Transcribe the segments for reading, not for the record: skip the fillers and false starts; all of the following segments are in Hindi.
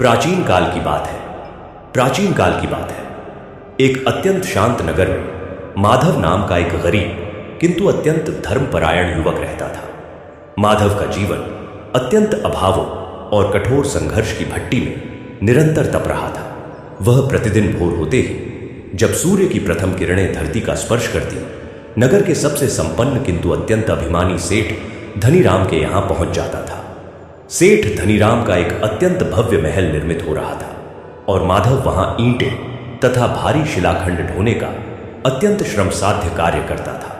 प्राचीन काल की बात है। प्राचीन काल की बात है। एक अत्यंत शांत नगर में माधव नाम का एक गरीब किंतु अत्यंत धर्मपरायण युवक रहता था। माधव का जीवन अत्यंत अभावों और कठोर संघर्ष की भट्टी में निरंतर तप रहा था। वह प्रतिदिन भोर होते ही जब सूर्य की प्रथम किरणें धरती का स्पर्श करती, नगर के सबसे संपन्न किंतु अत्यंत अभिमानी सेठ धनीराम के यहां पहुंच जाता था। सेठ धनीराम का एक अत्यंत भव्य महल निर्मित हो रहा था और माधव वहां ईंटें तथा भारी शिलाखंड ढोने का अत्यंत श्रमसाध्य कार्य करता था।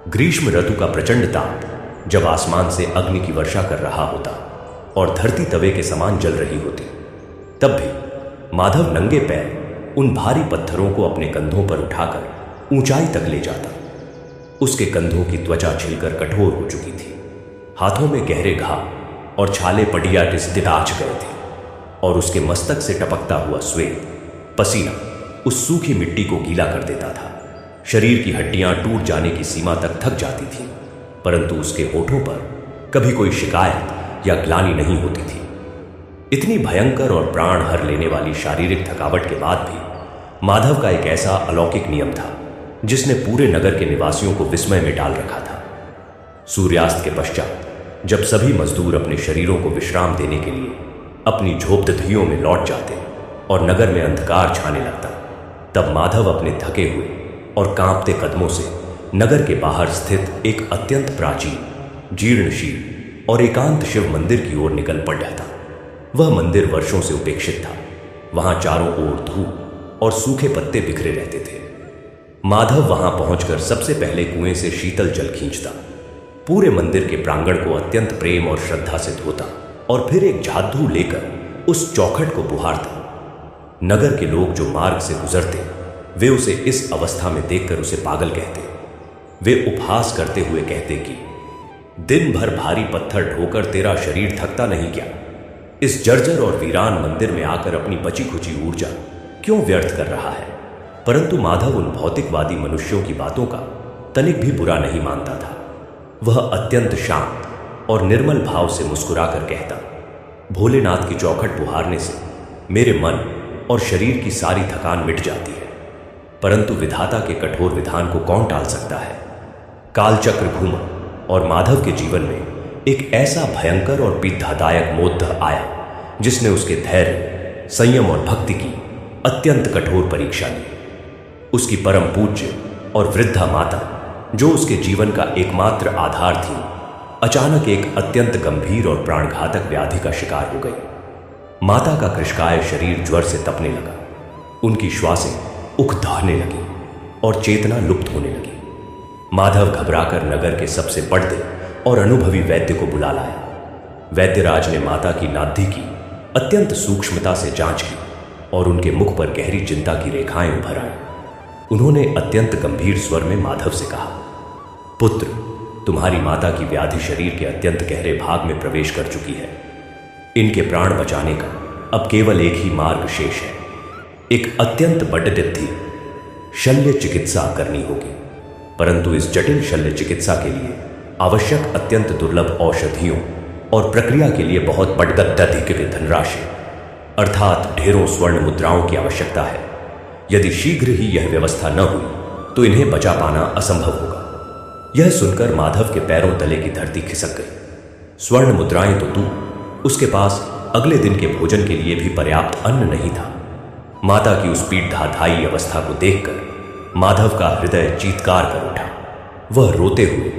ग्रीष्म ऋतु का प्रचंड ताप जब आसमान से अग्नि की वर्षा कर रहा होता और धरती तवे के समान जल रही होती, तब भी माधव नंगे पैर उन भारी पत्थरों को अपने कंधों पर उठाकर ऊंचाई तक ले जाता। उसके कंधों की त्वचा छिलकर कठोर हो चुकी थी, हाथों में गहरे घाव और छाले पटिया दिदाच गए थे और उसके मस्तक से टपकता हुआ श्वेत पसीना उस सूखी मिट्टी को गीला कर देता था। शरीर की हड्डियां टूट जाने की सीमा तक थक जाती थीं, परंतु उसके होठों पर कभी कोई शिकायत या ग्लानि नहीं होती थी। इतनी भयंकर और प्राण हर लेने वाली शारीरिक थकावट के बाद भी माधव का एक ऐसा अलौकिक नियम था जिसने पूरे नगर के निवासियों को विस्मय में डाल रखा था। सूर्यास्त के पश्चात जब सभी मजदूर अपने शरीरों को विश्राम देने के लिए अपनी झोपड़ियों में लौट जाते और नगर में अंधकार छाने लगता, तब माधव अपने थके हुए और कांपते कदमों से नगर के बाहर स्थित एक अत्यंत प्राचीन, जीर्णशील और एकांत शिव मंदिर की ओर निकल पड़ता था। वह मंदिर वर्षों से उपेक्षित था। वहां चारों ओर धूप और सूखे पत्ते बिखरे रहते थे। माधव वहां पहुंचकर सबसे पहले कुएं से शीतल जल खींचता, पूरे मंदिर के प्रांगण को अत्यंत प्रेम और श्रद्धा से धोता और फिर एक झाड़ू लेकर उस चौखट को बुहारता। नगर के लोग जो मार्ग से गुजरते, वे उसे इस अवस्था में देखकर उसे पागल कहते। वे उपहास करते हुए कहते कि दिन भर भारी पत्थर ढोकर तेरा शरीर थकता नहीं क्या? इस जर्जर और वीरान मंदिर में आकर अपनी बची खुची ऊर्जा क्यों व्यर्थ कर रहा है? परंतु माधव उन भौतिकवादी मनुष्यों की बातों का तनिक भी बुरा नहीं मानता था। वह अत्यंत शांत और निर्मल भाव से मुस्कुराकर कहता, भोलेनाथ की चौखट बुहारने से मेरे मन और शरीर की सारी थकान मिट जाती है, परंतु विधाता के कठोर विधान को कौन टाल सकता है? कालचक्र घूमा और माधव के जीवन में एक ऐसा भयंकर और पीड़ादायक मोद्य आया जिसने उसके धैर्य, संयम और भक्ति की अत्यंत कठोर परीक्षा ली। उसकी परम पूज्य और वृद्धा माता, जो उसके जीवन का एकमात्र आधार थी, अचानक एक अत्यंत गंभीर और प्राणघातक व्याधि का शिकार हो गई। माता का कृशकाय शरीर ज्वर से तपने लगा, उनकी श्वासें उखड़ने लगी और चेतना लुप्त होने लगी। माधव घबराकर नगर के सबसे बढ़ते और अनुभवी वैद्य को बुला लाया। वैद्यराज ने माता की नाद्धि की अत्यंत सूक्ष्मता से जांच की और उनके मुख पर गहरी चिंता की रेखाएं उभर आईं। उन्होंने अत्यंत गंभीर स्वर में माधव से कहा, पुत्र, तुम्हारी माता की व्याधि शरीर के अत्यंत गहरे भाग में प्रवेश कर चुकी है। इनके प्राण बचाने का अब केवल एक ही मार्ग शेष है। एक अत्यंत बड्ढी शल्य चिकित्सा करनी होगी, परंतु इस जटिल शल्य चिकित्सा के लिए आवश्यक अत्यंत दुर्लभ औषधियों और प्रक्रिया के लिए बहुत बढ़ती धनराशि अर्थात ढेरों स्वर्ण मुद्राओं की आवश्यकता है। यदि शीघ्र ही यह व्यवस्था न हुई तो इन्हें बचा पाना असंभव होगा। यह सुनकर माधव के पैरों तले की धरती खिसक गई। स्वर्ण मुद्राएं तो दूर, उसके पास अगले दिन के भोजन के लिए भी पर्याप्त अन्न नहीं था। माता की उस पीड़ादायी अवस्था को देखकर माधव का हृदय चीत्कार कर उठा। वह रोते हुए,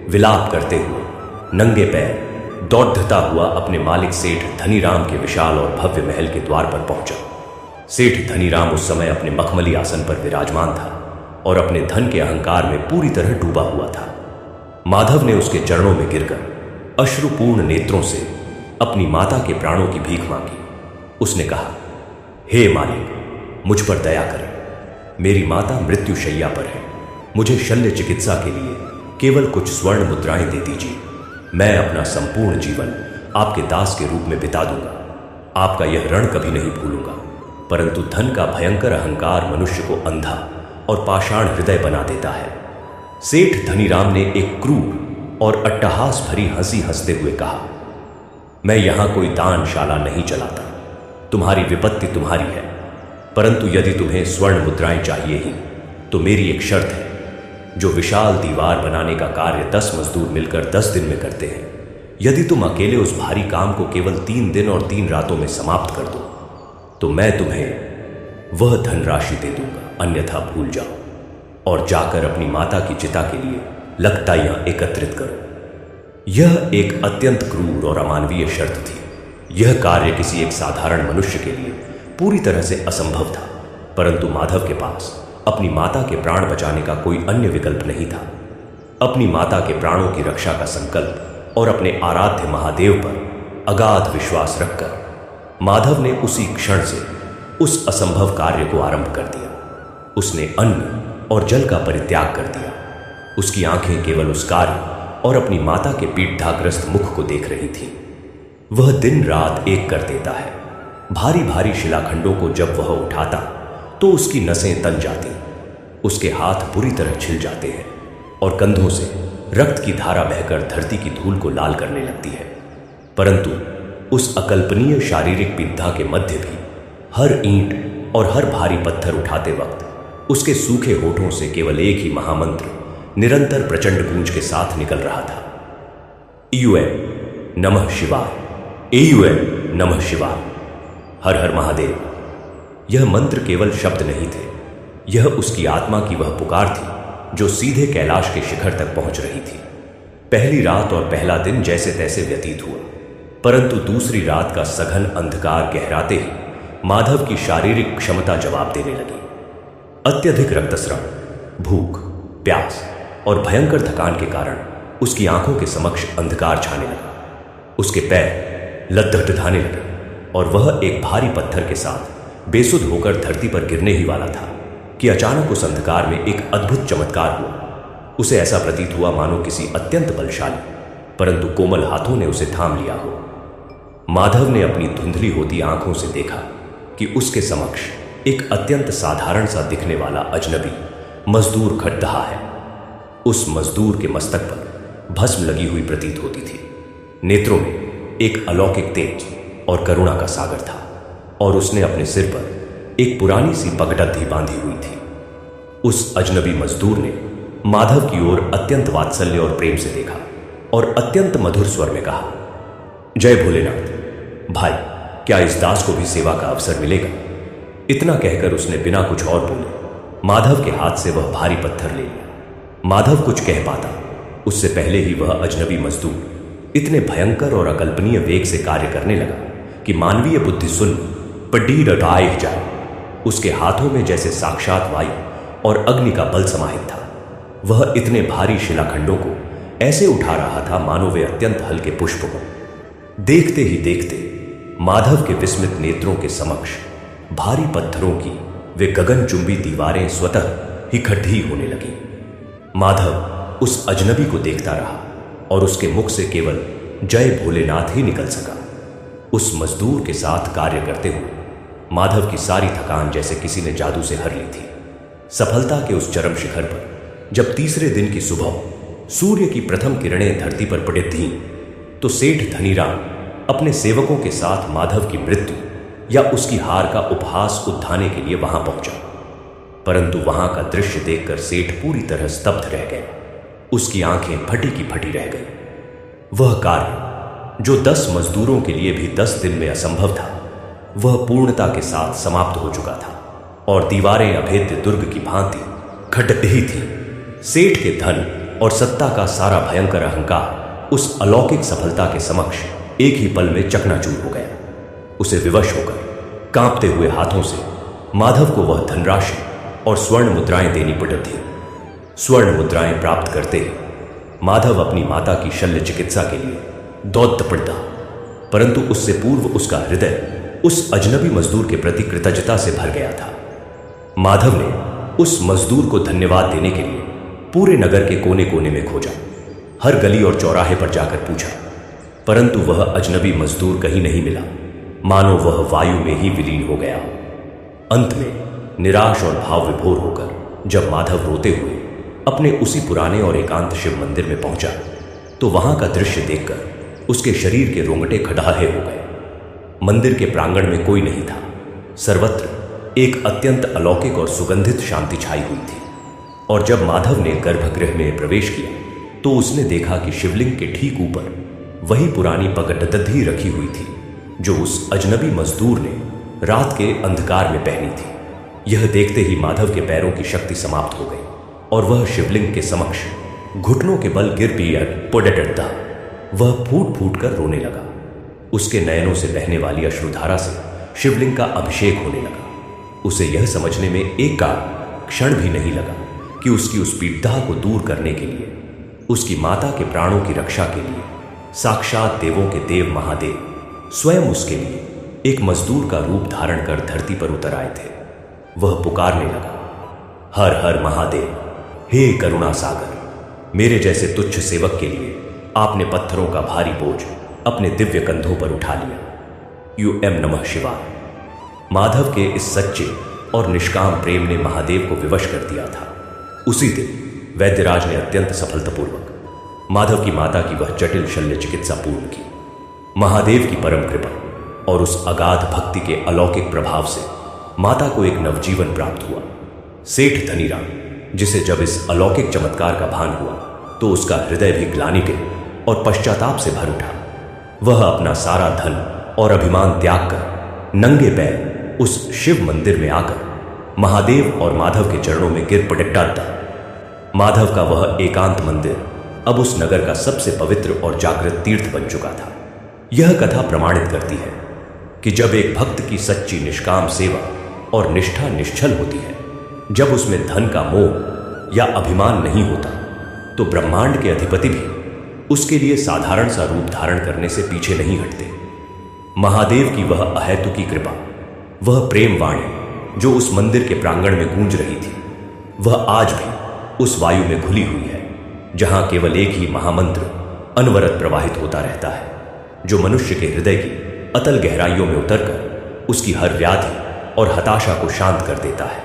विलाप करते हुए, नंगे पैर दौड़ता हुआ अपने मालिक सेठ धनीराम के विशाल और भव्य महल के द्वार पर पहुंचा। सेठ धनीराम उस समय अपने मखमली आसन पर विराजमान था और अपने धन के अहंकार में पूरी तरह डूबा हुआ था। माधव ने उसके चरणों में गिरकर अश्रुपूर्ण नेत्रों से अपनी माता के प्राणों की भीख मांगी। उसने कहा, हे मालिक, मुझ पर दया करें। मेरी माता मृत्युशैया पर है। मुझे शल्य चिकित्सा के लिए केवल कुछ स्वर्ण मुद्राएं दे दीजिए। मैं अपना संपूर्ण जीवन आपके दास के रूप में बिता दूंगा। आपका यह ऋण कभी नहीं भूलूंगा। परंतु धन का भयंकर अहंकार मनुष्य को अंधा और पाषाण हृदय बना देता है। सेठ धनीराम ने एक क्रूर और अट्टहास भरी हंसी हंसते हुए कहा, मैं यहां कोई दानशाला नहीं चलाता। तुम्हारी विपत्ति तुम्हारी है, परंतु यदि तुम्हें स्वर्ण मुद्राएं चाहिए ही तो मेरी एक शर्त है। जो विशाल दीवार बनाने का कार्य 10 मजदूर मिलकर 10 दिन में करते हैं, यदि तुम अकेले उस भारी काम को केवल 3 दिन और 3 रातों में समाप्त कर दो तो मैं तुम्हें वह धनराशि दे दूंगा, अन्यथा भूल जाओ और जाकर अपनी माता की चिता के लिए लखताइयां एकत्रित करो। यह एक अत्यंत क्रूर और अमानवीय शर्त थी। यह कार्य किसी एक साधारण मनुष्य के लिए पूरी तरह से असंभव था, परंतु माधव के पास अपनी माता के प्राण बचाने का कोई अन्य विकल्प नहीं था। अपनी माता के प्राणों की रक्षा का संकल्प और अपने आराध्य महादेव पर अगाध विश्वास रखकर माधव ने उसी क्षण से उस असंभव कार्य को आरंभ कर दिया। उसने अन्न और जल का परित्याग कर दिया। उसकी आंखें केवल उस कार्य और अपनी माता के पीड़ाग्रस्त मुख को देख रही थी। वह दिन रात एक कर देता है। भारी भारी शिलाखंडों को जब वह उठाता तो उसकी नसें तन जाती, उसके हाथ बुरी तरह छिल जाते हैं और कंधों से रक्त की धारा बहकर धरती की धूल को लाल करने लगती है। परंतु उस अकल्पनीय शारीरिक पीड़ा के मध्य भी हर ईंट और हर भारी पत्थर उठाते वक्त उसके सूखे होठों से केवल एक ही महामंत्र निरंतर प्रचंड गूंज के साथ निकल रहा था। ईयूएम नमः शिवाय, एयूएम नमः शिवाय, हर हर महादेव। यह मंत्र केवल शब्द नहीं थे, यह उसकी आत्मा की वह पुकार थी जो सीधे कैलाश के शिखर तक पहुंच रही थी। पहली रात और पहला दिन जैसे तैसे व्यतीत हुआ, परंतु दूसरी रात का सघन अंधकार गहराते ही माधव की शारीरिक क्षमता जवाब देने लगी। अत्यधिक रक्तस्राव, भूख, प्यास और भयंकर थकान के कारण उसकी आंखों के समक्ष अंधकार छाने लगा। उसके पैर लद्दड़ाने लगे और वह एक भारी पत्थर के साथ बेसुध होकर धरती पर गिरने ही वाला था कि अचानक उस अंधकार में एक अद्भुत चमत्कार हुआ। उसे ऐसा प्रतीत हुआ मानो किसी अत्यंत बलशाली परंतु कोमल हाथों ने उसे थाम लिया हो। माधव ने अपनी धुंधली होती आंखों से देखा कि उसके समक्ष एक अत्यंत साधारण सा दिखने वाला अजनबी मजदूर खड़ा है। उस मजदूर के मस्तक पर भस्म लगी हुई प्रतीत होती थी। नेत्रों में एक अलौकिक तेज और करुणा का सागर था और उसने अपने सिर पर एक पुरानी सी पगडंडी बांधी हुई थी। उस अजनबी मजदूर ने माधव की ओर अत्यंत वात्सल्य और प्रेम से देखा और अत्यंत मधुर स्वर में कहा, जय भोलेनाथ। भाई, क्या इस दास को भी सेवा का अवसर मिलेगा? इतना कहकर उसने बिना कुछ और बोले माधव के हाथ से वह भारी पत्थर ले लिया। माधव कुछ कह पाता उससे पहले ही वह अजनबी मजदूर इतने भयंकर और अकल्पनीय वेग से कार्य करने लगा कि मानवीय बुद्धि सुन पडीर राय जाए। उसके हाथों में जैसे साक्षात वायु और अग्नि का बल समाहित था। वह इतने भारी शिलाखंडों को ऐसे उठा रहा था मानो वे अत्यंत हल्के पुष्प हो। देखते ही देखते माधव के विस्मित नेत्रों के समक्ष भारी पत्थरों की वे गगनचुंबी दीवारें स्वतः ही खड्डी होने लगी। माधव उस अजनबी को देखता रहा और उसके मुख से केवल जय भोलेनाथ ही निकल सका। उस मजदूर के साथ कार्य करते हुए माधव की सारी थकान जैसे किसी ने जादू से हर ली थी। सफलता के उस चरम शिखर पर जब तीसरे दिन की सुबह सूर्य की प्रथम किरणें धरती पर पड़े थीं, तो सेठ धनीराम अपने सेवकों के साथ माधव की मृत्यु या उसकी हार का उपहास उद्धाने के लिए वहां पहुंचा। परंतु वहां का दृश्य देखकर सेठ पूरी तरह स्तब्ध रह गए। उसकी आंखें फटी की फटी रह गई। वह कार्य जो 10 मजदूरों के लिए भी 10 दिन में असंभव था, वह पूर्णता के साथ समाप्त हो चुका था और दीवारें अभेद्य दुर्ग की भांति खड़खड़ी थी। सेठ के धन और सत्ता का सारा भयंकर अहंकार उस अलौकिक सफलता के समक्ष एक ही पल में चकनाचूर हो गया। उसे विवश होकर कांपते हुए हाथों से माधव को वह धनराशि और स्वर्ण मुद्राएं देनी पड़ी थी। स्वर्ण मुद्राएं प्राप्त करते ही माधव अपनी माता की शल्य चिकित्सा के लिए दौड़ पड़ता, परंतु उससे पूर्व उसका हृदय उस अजनबी मजदूर के प्रति कृतज्ञता से भर गया था। माधव ने उस मजदूर को धन्यवाद देने के लिए पूरे नगर के कोने कोने में खोजा, हर गली और चौराहे पर जाकर पूछा, परंतु वह अजनबी मजदूर कहीं नहीं मिला, मानो वह वायु में ही विलीन हो गया। अंत में निराश और भाव विभोर होकर जब माधव रोते हुए अपने उसी पुराने और एकांत शिव मंदिर में पहुंचा, तो वहां का दृश्य देखकर उसके शरीर के रोंगटे खड़ाहे हो गए। मंदिर के प्रांगण में कोई नहीं था। सर्वत्र एक अत्यंत अलौकिक और सुगंधित शांति छाई हुई थी। और जब माधव ने गर्भगृह में प्रवेश किया तो उसने देखा कि शिवलिंग के ठीक ऊपर वही पुरानी पगडंडी रखी हुई थी जो उस अजनबी मजदूर ने रात के अंधकार में पहनी थी। यह देखते ही माधव के पैरों की शक्ति समाप्त हो गई और वह शिवलिंग के समक्ष घुटनों के बल गिर पड़ा। वह फूट फूट कर रोने लगा। उसके नयनों से बहने वाली अश्रुधारा से शिवलिंग का अभिषेक होने लगा। उसे यह समझने में एक का क्षण भी नहीं लगा कि उसकी उस पीड़ा को दूर करने के लिए, उसकी माता के प्राणों की रक्षा के लिए साक्षात देवों के देव महादेव स्वयं उसके लिए एक मजदूर का रूप धारण कर धरती पर उतर आए थे। वह पुकारने लगा, हर हर महादेव, हे करुणा सागर, मेरे जैसे तुच्छ सेवक के लिए आपने पत्थरों का भारी बोझ अपने दिव्य कंधों पर उठा लिया। यूएम नमः शिवाय। माधव के इस सच्चे और निष्काम प्रेम ने महादेव को विवश कर दिया था। उसी दिन वैद्यराज ने अत्यंत सफलतापूर्वक माधव की माता की वह जटिल शल्य चिकित्सा पूर्ण की। महादेव की परम कृपा और उस अगाध भक्ति के अलौकिक प्रभाव से माता को एक नवजीवन प्राप्त हुआ। सेठ धनीराम, जिसे जब इस अलौकिक चमत्कार का भान हुआ तो उसका हृदय भी ग्लानि के और पश्चाताप से भर उठा। वह अपना सारा धन और अभिमान त्याग कर नंगे पैर उस शिव मंदिर में आकर महादेव और माधव के चरणों में गिर पड़ता। माधव का वह एकांत मंदिर अब उस नगर का सबसे पवित्र और जागृत तीर्थ बन चुका था। यह कथा प्रमाणित करती है कि जब एक भक्त की सच्ची निष्काम सेवा और निष्ठा निश्चल होती है, जब उसमें धन का मोह या अभिमान नहीं होता, तो ब्रह्मांड के अधिपति भी उसके लिए साधारण सा रूप धारण करने से पीछे नहीं हटते। महादेव की वह अहेतुकी कृपा, वह प्रेम वाणी जो उस मंदिर के प्रांगण में गूंज रही थी, वह आज भी उस वायु में घुली हुई है जहां केवल एक ही महामंत्र अनवरत प्रवाहित होता रहता है, जो मनुष्य के हृदय की अतल गहराइयों में उतरकर उसकी हर व्याधि और हताशा को शांत कर देता है।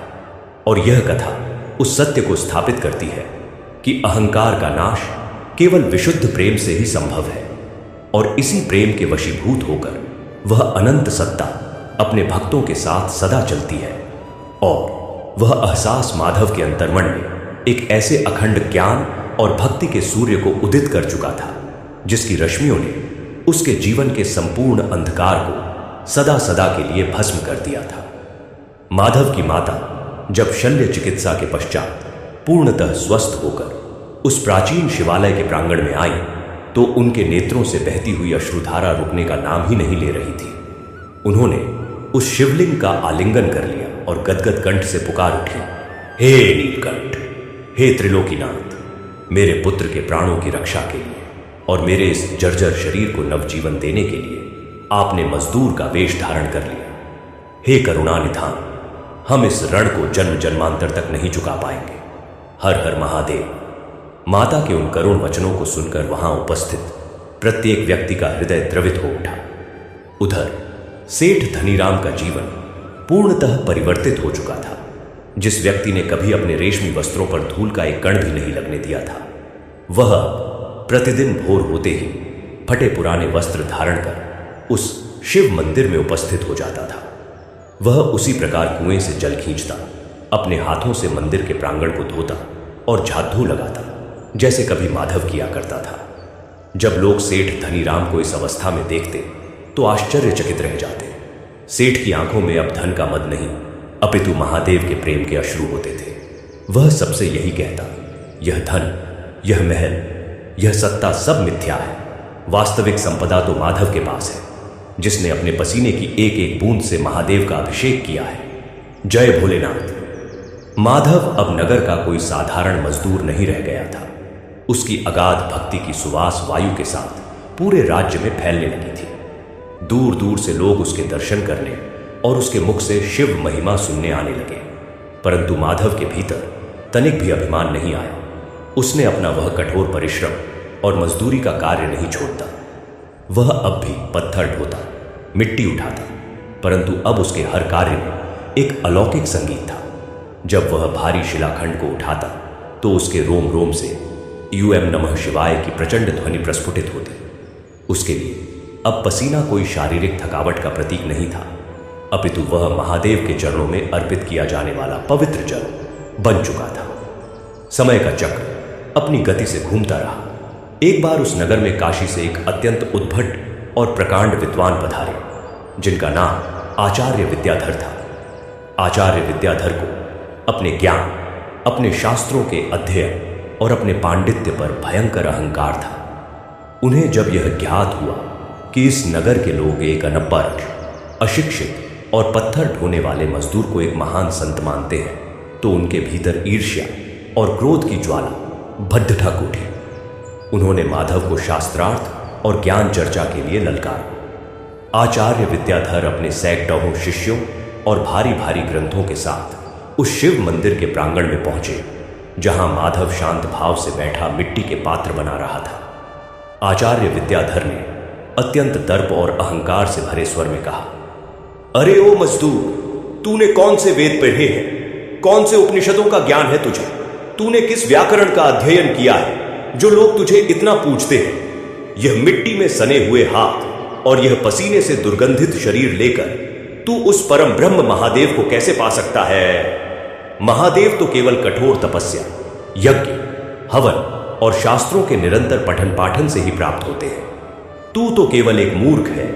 और यह कथा उस सत्य को स्थापित करती है कि अहंकार का नाश केवल विशुद्ध प्रेम से ही संभव है, और इसी प्रेम के वशीभूत होकर वह अनंत सत्ता अपने भक्तों के साथ सदा चलती है। और वह एहसास माधव के अंतर्मन में एक ऐसे अखंड ज्ञान और भक्ति के सूर्य को उदित कर चुका था जिसकी रश्मियों ने उसके जीवन के संपूर्ण अंधकार को सदा सदा के लिए भस्म कर दिया था। माधव की माता जब शल्य चिकित्सा के पश्चात पूर्णतः स्वस्थ होकर उस प्राचीन शिवालय के प्रांगण में आई तो उनके नेत्रों से बहती हुई अश्रुधारा रुकने का नाम ही नहीं ले रही थी। उन्होंने उस शिवलिंग का आलिंगन कर लिया और गदगद कंठ से पुकार उठी, हे नीलकंठ, हे त्रिलोकीनाथ, मेरे पुत्र के प्राणों की रक्षा के लिए और मेरे इस जर्जर शरीर को नवजीवन देने के लिए आपने मजदूर का वेश धारण कर लिया। हे करुणानिधान, हम इस रण को जन्म जन्मांतर तक नहीं चुका पाएंगे। हर हर महादेव। माता के उन करुण वचनों को सुनकर वहां उपस्थित प्रत्येक व्यक्ति का हृदय द्रवित हो उठा। उधर सेठ धनीराम का जीवन पूर्णतः परिवर्तित हो चुका था। जिस व्यक्ति ने कभी अपने रेशमी वस्त्रों पर धूल का एक कण भी नहीं लगने दिया था, वह प्रतिदिन भोर होते ही फटे पुराने वस्त्र धारण कर उस शिव मंदिर में उपस्थित हो जाता था। वह उसी प्रकार कुएं से जल खींचता, अपने हाथों से मंदिर के प्रांगण को धोता और झाड़ू लगाता, जैसे कभी माधव किया करता था। जब लोग सेठ धनीराम को इस अवस्था में देखते तो आश्चर्यचकित रह जाते। सेठ की आंखों में अब धन का मद नहीं, अपितु महादेव के प्रेम के अश्रु होते थे। वह सबसे यही कहता, यह धन, यह महल, यह सत्ता सब मिथ्या है। वास्तविक संपदा तो माधव के पास है, जिसने अपने पसीने की एक एक बूंद से महादेव का अभिषेक किया है। जय भोलेनाथ। माधव अब नगर का कोई साधारण मजदूर नहीं रह गया था। उसकी अगाध भक्ति की सुवास वायु के साथ पूरे राज्य में फैलने लगी थी। दूर दूर से लोग उसके दर्शन करने और उसके मुख से शिव महिमा सुनने आने लगे। परंतु माधव के भीतर तनिक भी अभिमान नहीं आया। उसने अपना वह कठोर परिश्रम और मजदूरी का कार्य नहीं छोड़ता। वह अब भी पत्थर ढोता, मिट्टी उठाता, परंतु अब उसके हर कार्य में एक अलौकिक संगीत था। जब वह भारी शिलाखंड को उठाता तो उसके रोम रोम से यूएम नमः शिवाय की प्रचंड ध्वनि प्रस्फुटित होती। उसके लिए अब पसीना कोई शारीरिक थकावट का प्रतीक नहीं था, अपितु वह महादेव के चरणों में अर्पित किया जाने वाला पवित्र जल बन चुका था। समय का चक्र अपनी गति से घूमता रहा। एक बार उस नगर में काशी से एक अत्यंत उद्भट और प्रकांड विद्वान पधारे, जिनका नाम आचार्य विद्याधर था। आचार्य विद्याधर को अपने ज्ञान, अपने शास्त्रों के अध्ययन और अपने पांडित्य पर भयंकर अहंकार था। उन्हें जब यह ज्ञात हुआ कि इस नगर के लोग एक अनपढ़, अशिक्षित और पत्थर ढोने वाले मजदूर को एक महान संत मानते हैं, तो उनके भीतर ईर्ष्या और क्रोध की ज्वाला भद्द ठाक उठी। उन्होंने माधव को शास्त्रार्थ और ज्ञान चर्चा के लिए ललकारा। आचार्य विद्याधर अपने सैकड़ों शिष्यों और भारी भारी ग्रंथों के साथ उस शिव मंदिर के प्रांगण में पहुंचे, जहां माधव शांत भाव से बैठा मिट्टी के पात्र बना रहा था। आचार्य विद्याधर ने अत्यंत दर्प और अहंकार से भरे स्वर में कहा, अरे ओ मजदूर, तूने कौन से वेद पढ़े हैं? कौन से उपनिषदों का ज्ञान है तुझे? तूने किस व्याकरण का अध्ययन किया है जो लोग तुझे इतना पूछते हैं? यह मिट्टी में सने हुए हाथ और यह पसीने से दुर्गंधित शरीर लेकर तू उस परम ब्रह्म महादेव को कैसे पा सकता है? महादेव तो केवल कठोर तपस्या, यज्ञ, हवन और शास्त्रों के निरंतर पठन पाठन से ही प्राप्त होते हैं। तू तो केवल एक मूर्ख है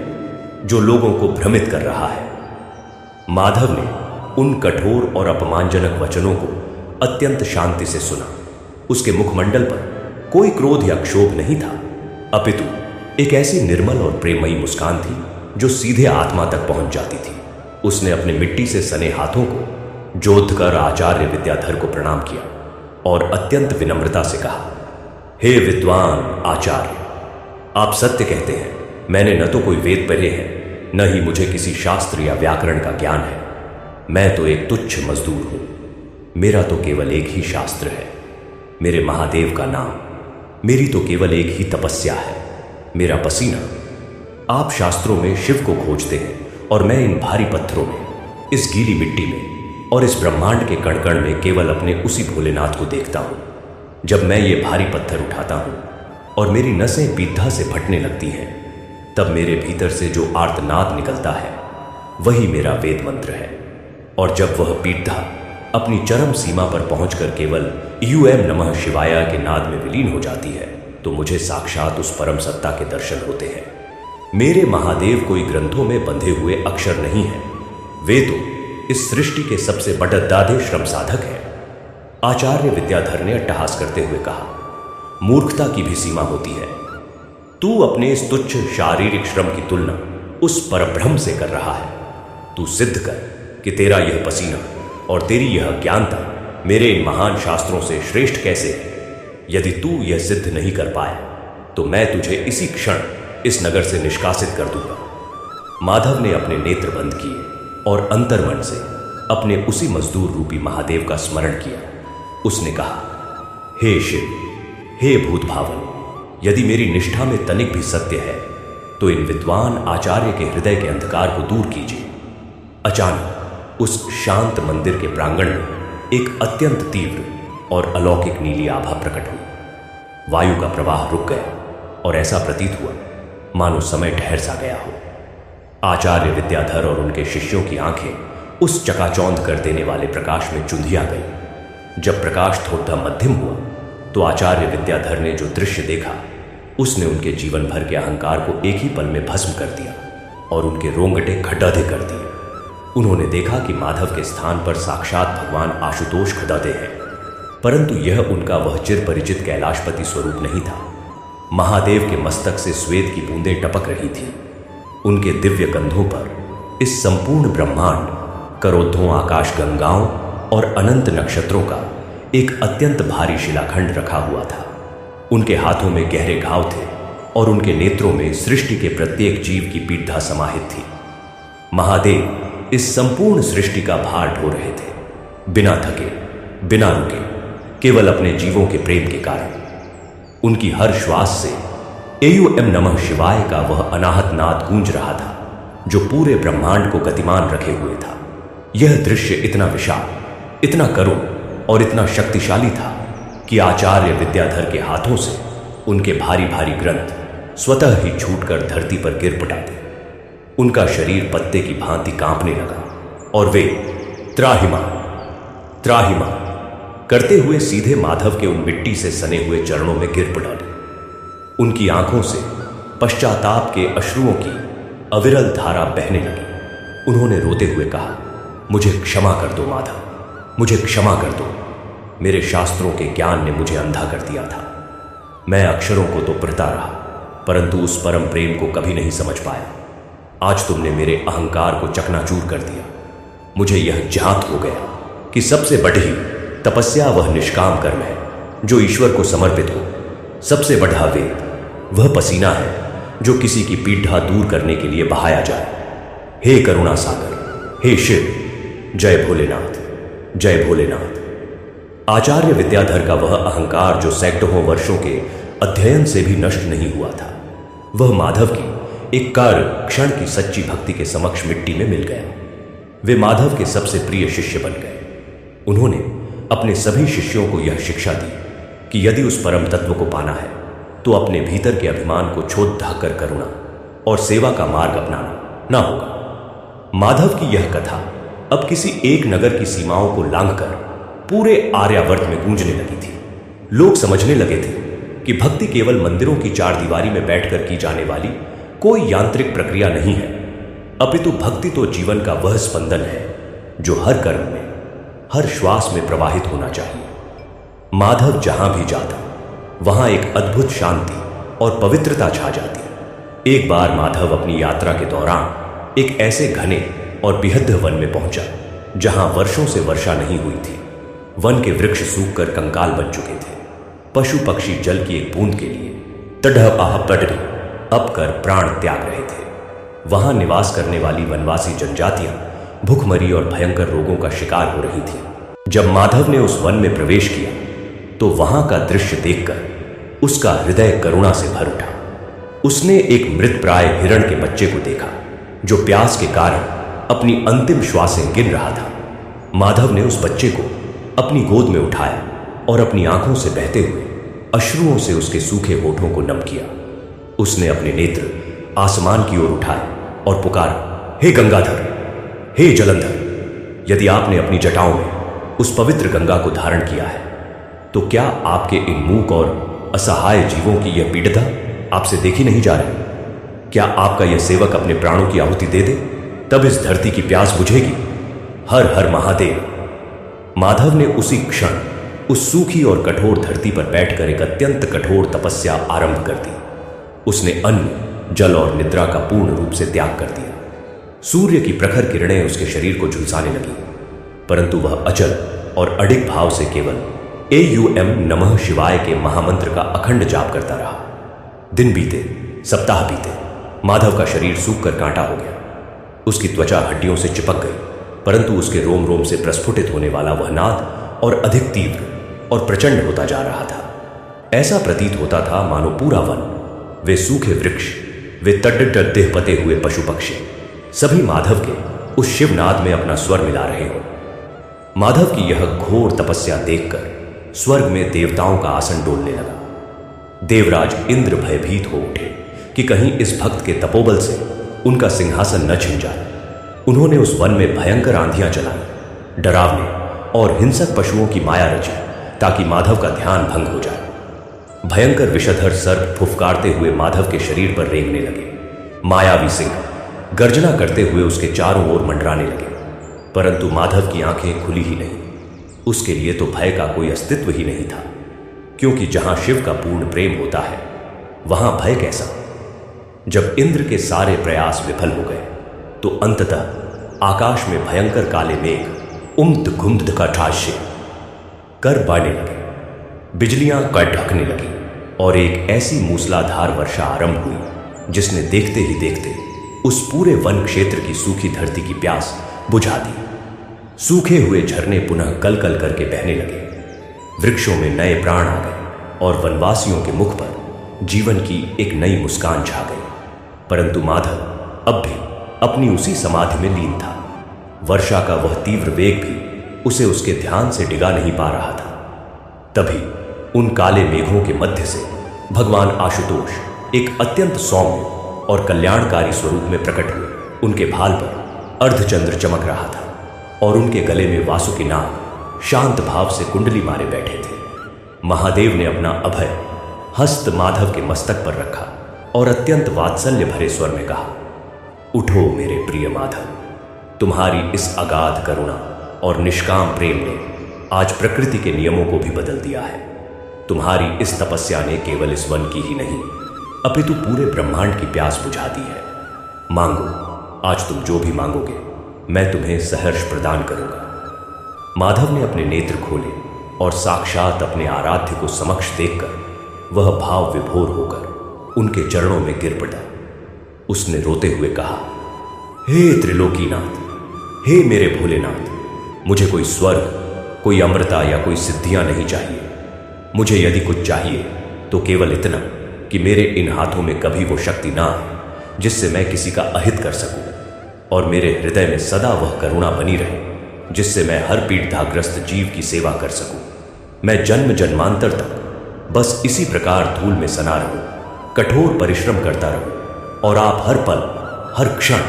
जो लोगों को भ्रमित कर रहा है। माधव ने उन कठोर और अपमानजनक वचनों को अत्यंत शांति से सुना। उसके मुखमंडल पर कोई क्रोध या क्षोभ नहीं था, अपितु एक ऐसी निर्मल और प्रेमयी मुस्कान थी जो सीधे आत्मा तक पहुंच जाती थी। उसने अपने मिट्टी से सने हाथों को जोतकर आचार्य विद्याधर को प्रणाम किया और अत्यंत विनम्रता से कहा, हे विद्वान आचार्य, आप सत्य कहते हैं। मैंने न तो कोई वेद पढ़े हैं, न ही मुझे किसी शास्त्र या व्याकरण का ज्ञान है। मैं तो एक तुच्छ मजदूर हूं। मेरा तो केवल एक ही शास्त्र है, मेरे महादेव का नाम। मेरी तो केवल एक ही तपस्या है, मेरा पसीना। आप शास्त्रों में शिव को खोजते हैं और मैं इन भारी पत्थरों में, इस गीली मिट्टी में और इस ब्रह्मांड के कण कण में केवल अपने उसी भोलेनाथ को देखता हूं। जब मैं ये भारी पत्थर उठाता हूं और मेरी नसें पीढ़ा से फटने लगती हैं, तब मेरे भीतर से जो आर्तनाद निकलता है वही मेरा वेद मंत्र है। और जब वह पीढ़ा अपनी चरम सीमा पर पहुंचकर केवल यूएम नमः शिवाय के नाद में विलीन हो जाती है, तो मुझे साक्षात उस परम सत्ता के दर्शन होते हैं। मेरे महादेव कोई ग्रंथों में बंधे हुए अक्षर नहीं है, वे तो इस सृष्टि के सबसे बड़दादे श्रम साधक हैं। आचार्य विद्याधर ने अट्टहास करते हुए कहा, मूर्खता की भी सीमा होती है। तू अपने इस तुच्छ शारीरिक श्रम की तुलना उस परब्रह्म से कर रहा है। तू सिद्ध कर कि तेरा यह पसीना और तेरी यह ज्ञानता मेरे इन महान शास्त्रों से श्रेष्ठ कैसे है। यदि तू यह सिद्ध नहीं कर पाया, तो मैं तुझे इसी क्षण इस नगर से निष्कासित कर दूंगा। माधव ने अपने नेत्र बंद किए और अंतर्मन से अपने उसी मजदूर रूपी महादेव का स्मरण किया। उसने कहा, हे शिव, हे भूत भावन, यदि मेरी निष्ठा में तनिक भी सत्य है, तो इन विद्वान आचार्य के हृदय के अंधकार को दूर कीजिए। अचानक उस शांत मंदिर के प्रांगण में एक अत्यंत तीव्र और अलौकिक नीली आभा प्रकट हुई। वायु का प्रवाह रुक गया और ऐसा प्रतीत हुआ मानो समय ठहर सा गया हो। आचार्य विद्याधर और उनके शिष्यों की आंखें उस चकाचौंध कर देने वाले प्रकाश में चुंधिया गई। जब प्रकाश थोड़ा मध्यम हुआ, तो आचार्य विद्याधर ने जो दृश्य देखा, उसने उनके जीवन भर के अहंकार को एक ही पल में भस्म कर दिया और उनके रोंगटे खड्डाधे कर दिए। उन्होंने देखा कि माधव के स्थान पर साक्षात भगवान आशुतोष खदाते हैं, परंतु यह उनका वह चिर परिचित कैलाशपति स्वरूप नहीं था। महादेव के मस्तक से श्वेत की बूंदें टपक रही थीं। उनके दिव्य कंधों पर इस संपूर्ण ब्रह्मांड, करोड़ों आकाश गंगाओं और अनंत नक्षत्रों का एक अत्यंत भारी शिलाखंड रखा हुआ था। उनके हाथों में गहरे घाव थे और उनके नेत्रों में सृष्टि के प्रत्येक जीव की पीड़ा समाहित थी। महादेव इस संपूर्ण सृष्टि का भार ढो रहे थे, बिना थके, बिना रुके, केवल अपने जीवों के प्रेम के कारण। उनकी हर श्वास से एयूएम नमः शिवाय का वह अनाहत नाद गूंज रहा था, जो पूरे ब्रह्मांड को गतिमान रखे हुए था। यह दृश्य इतना विशाल, इतना करुण और इतना शक्तिशाली था कि आचार्य विद्याधर के हाथों से उनके भारी भारी ग्रंथ स्वतः ही छूटकर धरती पर गिर पड़ाते। उनका शरीर पत्ते की भांति कांपने लगा और वे त्राहिमा त्राहिमा करते हुए सीधे माधव के उन मिट्टी से सने हुए चरणों में गिर पड़े। उनकी आंखों से पश्चाताप के अश्रुओं की अविरल धारा बहने लगी। उन्होंने रोते हुए कहा, मुझे क्षमा कर दो माधव, मुझे क्षमा कर दो। मेरे शास्त्रों के ज्ञान ने मुझे अंधा कर दिया था। मैं अक्षरों को तो पढ़ता रहा, परंतु उस परम प्रेम को कभी नहीं समझ पाया। आज तुमने मेरे अहंकार को चकनाचूर कर दिया। मुझे यह ज्ञात हो गया कि सबसे बड़ी तपस्या वह निष्काम कर्म है जो ईश्वर को समर्पित हो। सबसे बड़ा वेद वह पसीना है जो किसी की पीड़ा दूर करने के लिए बहाया जाए। हे करुणा सागर, हे शिव, जय भोलेनाथ, जय भोलेनाथ। आचार्य विद्याधर का वह अहंकार जो सैकड़ों वर्षों के अध्ययन से भी नष्ट नहीं हुआ था, वह माधव की एक क्षण की सच्ची भक्ति के समक्ष मिट्टी में मिल गया। वे माधव के सबसे प्रिय शिष्य बन गए। उन्होंने अपने सभी शिष्यों को यह शिक्षा दी कि यदि उस परम तत्व को पाना है तो अपने भीतर के अभिमान को छोड़ ढाकर करुणा और सेवा का मार्ग अपनाना ना होगा। माधव की यह कथा अब किसी एक नगर की सीमाओं को लांघकर पूरे आर्यावर्त में गूंजने लगी थी। लोग समझने लगे थे कि भक्ति केवल मंदिरों की चारदीवारी में बैठकर की जाने वाली कोई यांत्रिक प्रक्रिया नहीं है, अपितु भक्ति तो जीवन का वह स्पंदन है जो हर कर्म में, हर श्वास में प्रवाहित होना चाहिए। माधव जहां भी जाता वहां एक अद्भुत शांति और पवित्रता छा जाती। एक बार माधव अपनी यात्रा के दौरान एक ऐसे घने और बेहद वन में पहुंचा जहां वर्षों से वर्षा नहीं हुई थी। वन के वृक्ष सूखकर कंकाल बन चुके थे। पशु पक्षी जल की एक बूंद के लिए तड़ह आह पटरी अब कर प्राण त्याग रहे थे। वहां निवास करने वाली वनवासी जनजातियां भूखमरी और भयंकर रोगों का शिकार हो रही थी। जब माधव ने उस वन में प्रवेश किया तो वहां का दृश्य देखकर उसका हृदय करुणा से भर उठा। उसने एक मृत प्राय हिरण के बच्चे को देखा जो प्यास के कारण अपनी अंतिम श्वासें गिन रहा था। माधव ने उस बच्चे को अपनी गोद में उठाया और अपनी आंखों से बहते हुए अश्रुओं से उसके सूखे होठों को नम किया। उसने अपने नेत्र आसमान की ओर उठाए और पुकारा, हे गंगाधर, हे जलंधर, यदि आपने अपनी जटाओं में उस पवित्र गंगा को धारण किया है तो क्या आपके इन मूक और असहाय जीवों की यह पीड़िता आपसे देखी नहीं जा रही? क्या आपका यह सेवक अपने प्राणों की आहुति दे दे तब इस धरती की प्यास बुझेगी? हर हर महादेव। माधव ने उसी क्षण उस सूखी और कठोर धरती पर बैठकर एक अत्यंत कठोर तपस्या आरंभ कर दी। उसने अन्न, जल और निद्रा का पूर्ण रूप से त्याग कर दिया। सूर्य की प्रखर किरणें उसके शरीर को झुलसाने लगी, परंतु वह अचल और अडिग भाव से केवल AUM नमः शिवाय के महामंत्र का अखंड जाप करता रहा। दिन बीते, सप्ताह बीते, माधव का शरीर सूखकर कांटा हो गया। उसकी त्वचा हड्डियों से चिपक गई, परंतु उसके रोम रोम से प्रस्फुटित होने वाला वह नाद और अधिक तीव्र और प्रचंड होता जा रहा था। ऐसा प्रतीत होता था मानो पूरा वन, वे सूखे वृक्ष, वे तड्डे पते हुए पशु पक्षी सभी माधव के उस शिवनाद में अपना स्वर मिला रहे हो। माधव की यह घोर तपस्या देखकर स्वर्ग में देवताओं का आसन डोलने लगा। देवराज इंद्र भयभीत हो उठे कि कहीं इस भक्त के तपोबल से उनका सिंहासन न छिन जाए। उन्होंने उस वन में भयंकर आंधियां चलाई, डरावने और हिंसक पशुओं की माया रची ताकि माधव का ध्यान भंग हो जाए। भयंकर विषधर सर्प फुफकारते हुए माधव के शरीर पर रेंगने लगे। मायावी सिंह गर्जना करते हुए उसके चारों ओर मंडराने लगे, परंतु माधव की आंखें खुली ही नहीं। उसके लिए तो भय का कोई अस्तित्व ही नहीं था, क्योंकि जहां शिव का पूर्ण प्रेम होता है वहां भय कैसा। जब इंद्र के सारे प्रयास विफल हो गए तो अंततः आकाश में भयंकर काले मेघ उम्द घुम्द का ठास्य कर बाढ़ने लगे। बिजलियां कड़कने लगी और एक ऐसी मूसलाधार वर्षा आरंभ हुई जिसने देखते ही देखते उस पूरे वन क्षेत्र की सूखी धरती की प्यास बुझा दी। सूखे हुए झरने पुनः कल कल करके बहने लगे। वृक्षों में नए प्राण आ गए और वनवासियों के मुख पर जीवन की एक नई मुस्कान छा गई। परंतु माधव अब भी अपनी उसी समाधि में लीन था। वर्षा का वह तीव्र वेग भी उसे उसके ध्यान से डिगा नहीं पा रहा था। तभी उन काले मेघों के मध्य से भगवान आशुतोष एक अत्यंत सौम्य और कल्याणकारी स्वरूप में प्रकट हुए। उनके भाल पर अर्धचंद्र चमक रहा था और उनके गले में वासुकी नाग शांत भाव से कुंडली मारे बैठे थे। महादेव ने अपना अभय हस्त माधव के मस्तक पर रखा और अत्यंत वात्सल्य भरे स्वर में कहा, उठो मेरे प्रिय माधव, तुम्हारी इस अगाध करुणा और निष्काम प्रेम ने आज प्रकृति के नियमों को भी बदल दिया है। तुम्हारी इस तपस्या ने केवल इस वन की ही नहीं अपितु पूरे ब्रह्मांड की प्यास बुझा दी है। मांगो, आज तुम जो भी मांगोगे मैं तुम्हें सहर्ष प्रदान करूंगा। माधव ने अपने नेत्र खोले और साक्षात अपने आराध्य को समक्ष देखकर वह भाव विभोर होकर उनके चरणों में गिर पड़ा। उसने रोते हुए कहा, हे त्रिलोकीनाथ, हे मेरे भोलेनाथ, मुझे कोई स्वर्ग, कोई अमृता या कोई सिद्धियां नहीं चाहिए। मुझे यदि कुछ चाहिए तो केवल इतना कि मेरे इन हाथों में कभी वो शक्ति ना आए जिससे मैं किसी का अहित कर सकूं, और मेरे हृदय में सदा वह करुणा बनी रहे जिससे मैं हर पीड़िताग्रस्त जीव की सेवा कर सकूं। मैं जन्म जन्मांतर तक बस इसी प्रकार धूल में सना रहूं, कठोर परिश्रम करता रहूं, और आप हर पल हर क्षण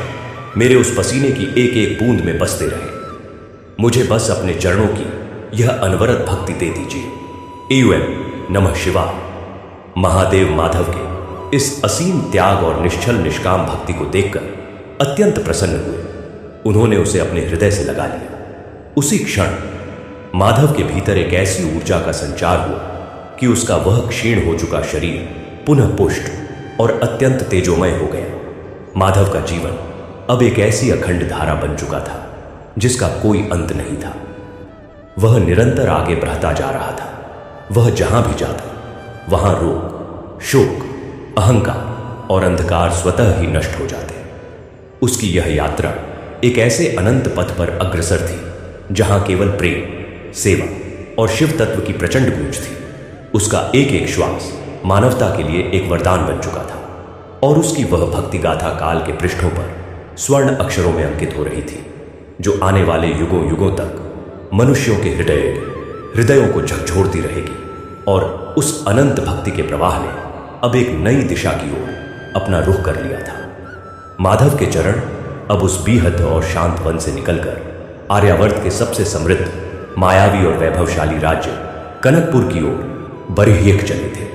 मेरे उस पसीने की एक एक बूंद में बसते रहे। मुझे बस अपने चरणों की यह अनवरत भक्ति दे दीजिए। एवं नमः शिवाय। महादेव माधव के इस असीम त्याग और निश्चल निष्काम भक्ति को देखकर अत्यंत प्रसन्न हुए। उन्होंने उसे अपने हृदय से लगा लिया। उसी क्षण माधव के भीतर एक ऐसी ऊर्जा का संचार हुआ कि उसका वह क्षीण हो चुका शरीर पुनः पुष्ट और अत्यंत तेजोमय हो गया। माधव का जीवन अब एक ऐसी अखंड धारा बन चुका था जिसका कोई अंत नहीं था। वह निरंतर आगे बढ़ता जा रहा था। वह जहां भी जाता वहां रोग, शोक, अहंकार और अंधकार स्वतः ही नष्ट हो जाते। उसकी यह यात्रा एक ऐसे अनंत पथ पर अग्रसर थी जहां केवल प्रेम, सेवा और शिव तत्व की प्रचंड गूंज थी। उसका एक एक श्वास मानवता के लिए एक वरदान बन चुका था और उसकी वह भक्ति गाथा काल के पृष्ठों पर स्वर्ण अक्षरों में अंकित हो रही थी, जो आने वाले युगों युगों तक मनुष्यों के हृदयों को झकझोरती रहेगी। और उस अनंत भक्ति के प्रवाह ने अब एक नई दिशा की ओर अपना रुख कर लिया था। माधव के चरण अब उस बीहद और शांत वन से निकलकर आर्यावर्त के सबसे समृद्ध, मायावी और वैभवशाली राज्य कनकपुर की ओर बरहियक चले थे।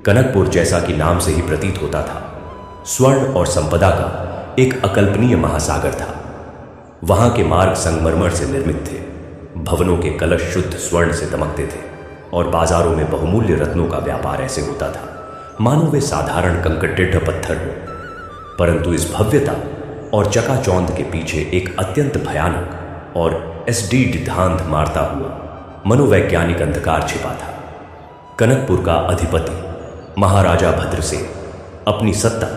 कनकपुर, जैसा कि नाम से ही प्रतीत होता था, स्वर्ण और संपदा का एक अकल्पनीय महासागर था। वहां के मार्ग संगमरमर से निर्मित थे, भवनों के कलश शुद्ध स्वर्ण से दमकते थे और बाजारों में बहुमूल्य रत्नों का व्यापार ऐसे होता था मानो वे साधारण कंकड़िढ़ पत्थर हो। परंतु इस भव्यता और चकाचौंध के पीछे एक अत्यंत भयानक और धांध मारता हुआ मनोवैज्ञानिक अंधकार छिपा था। कनकपुर का अधिपति महाराजा भद्रसेन अपनी सत्ता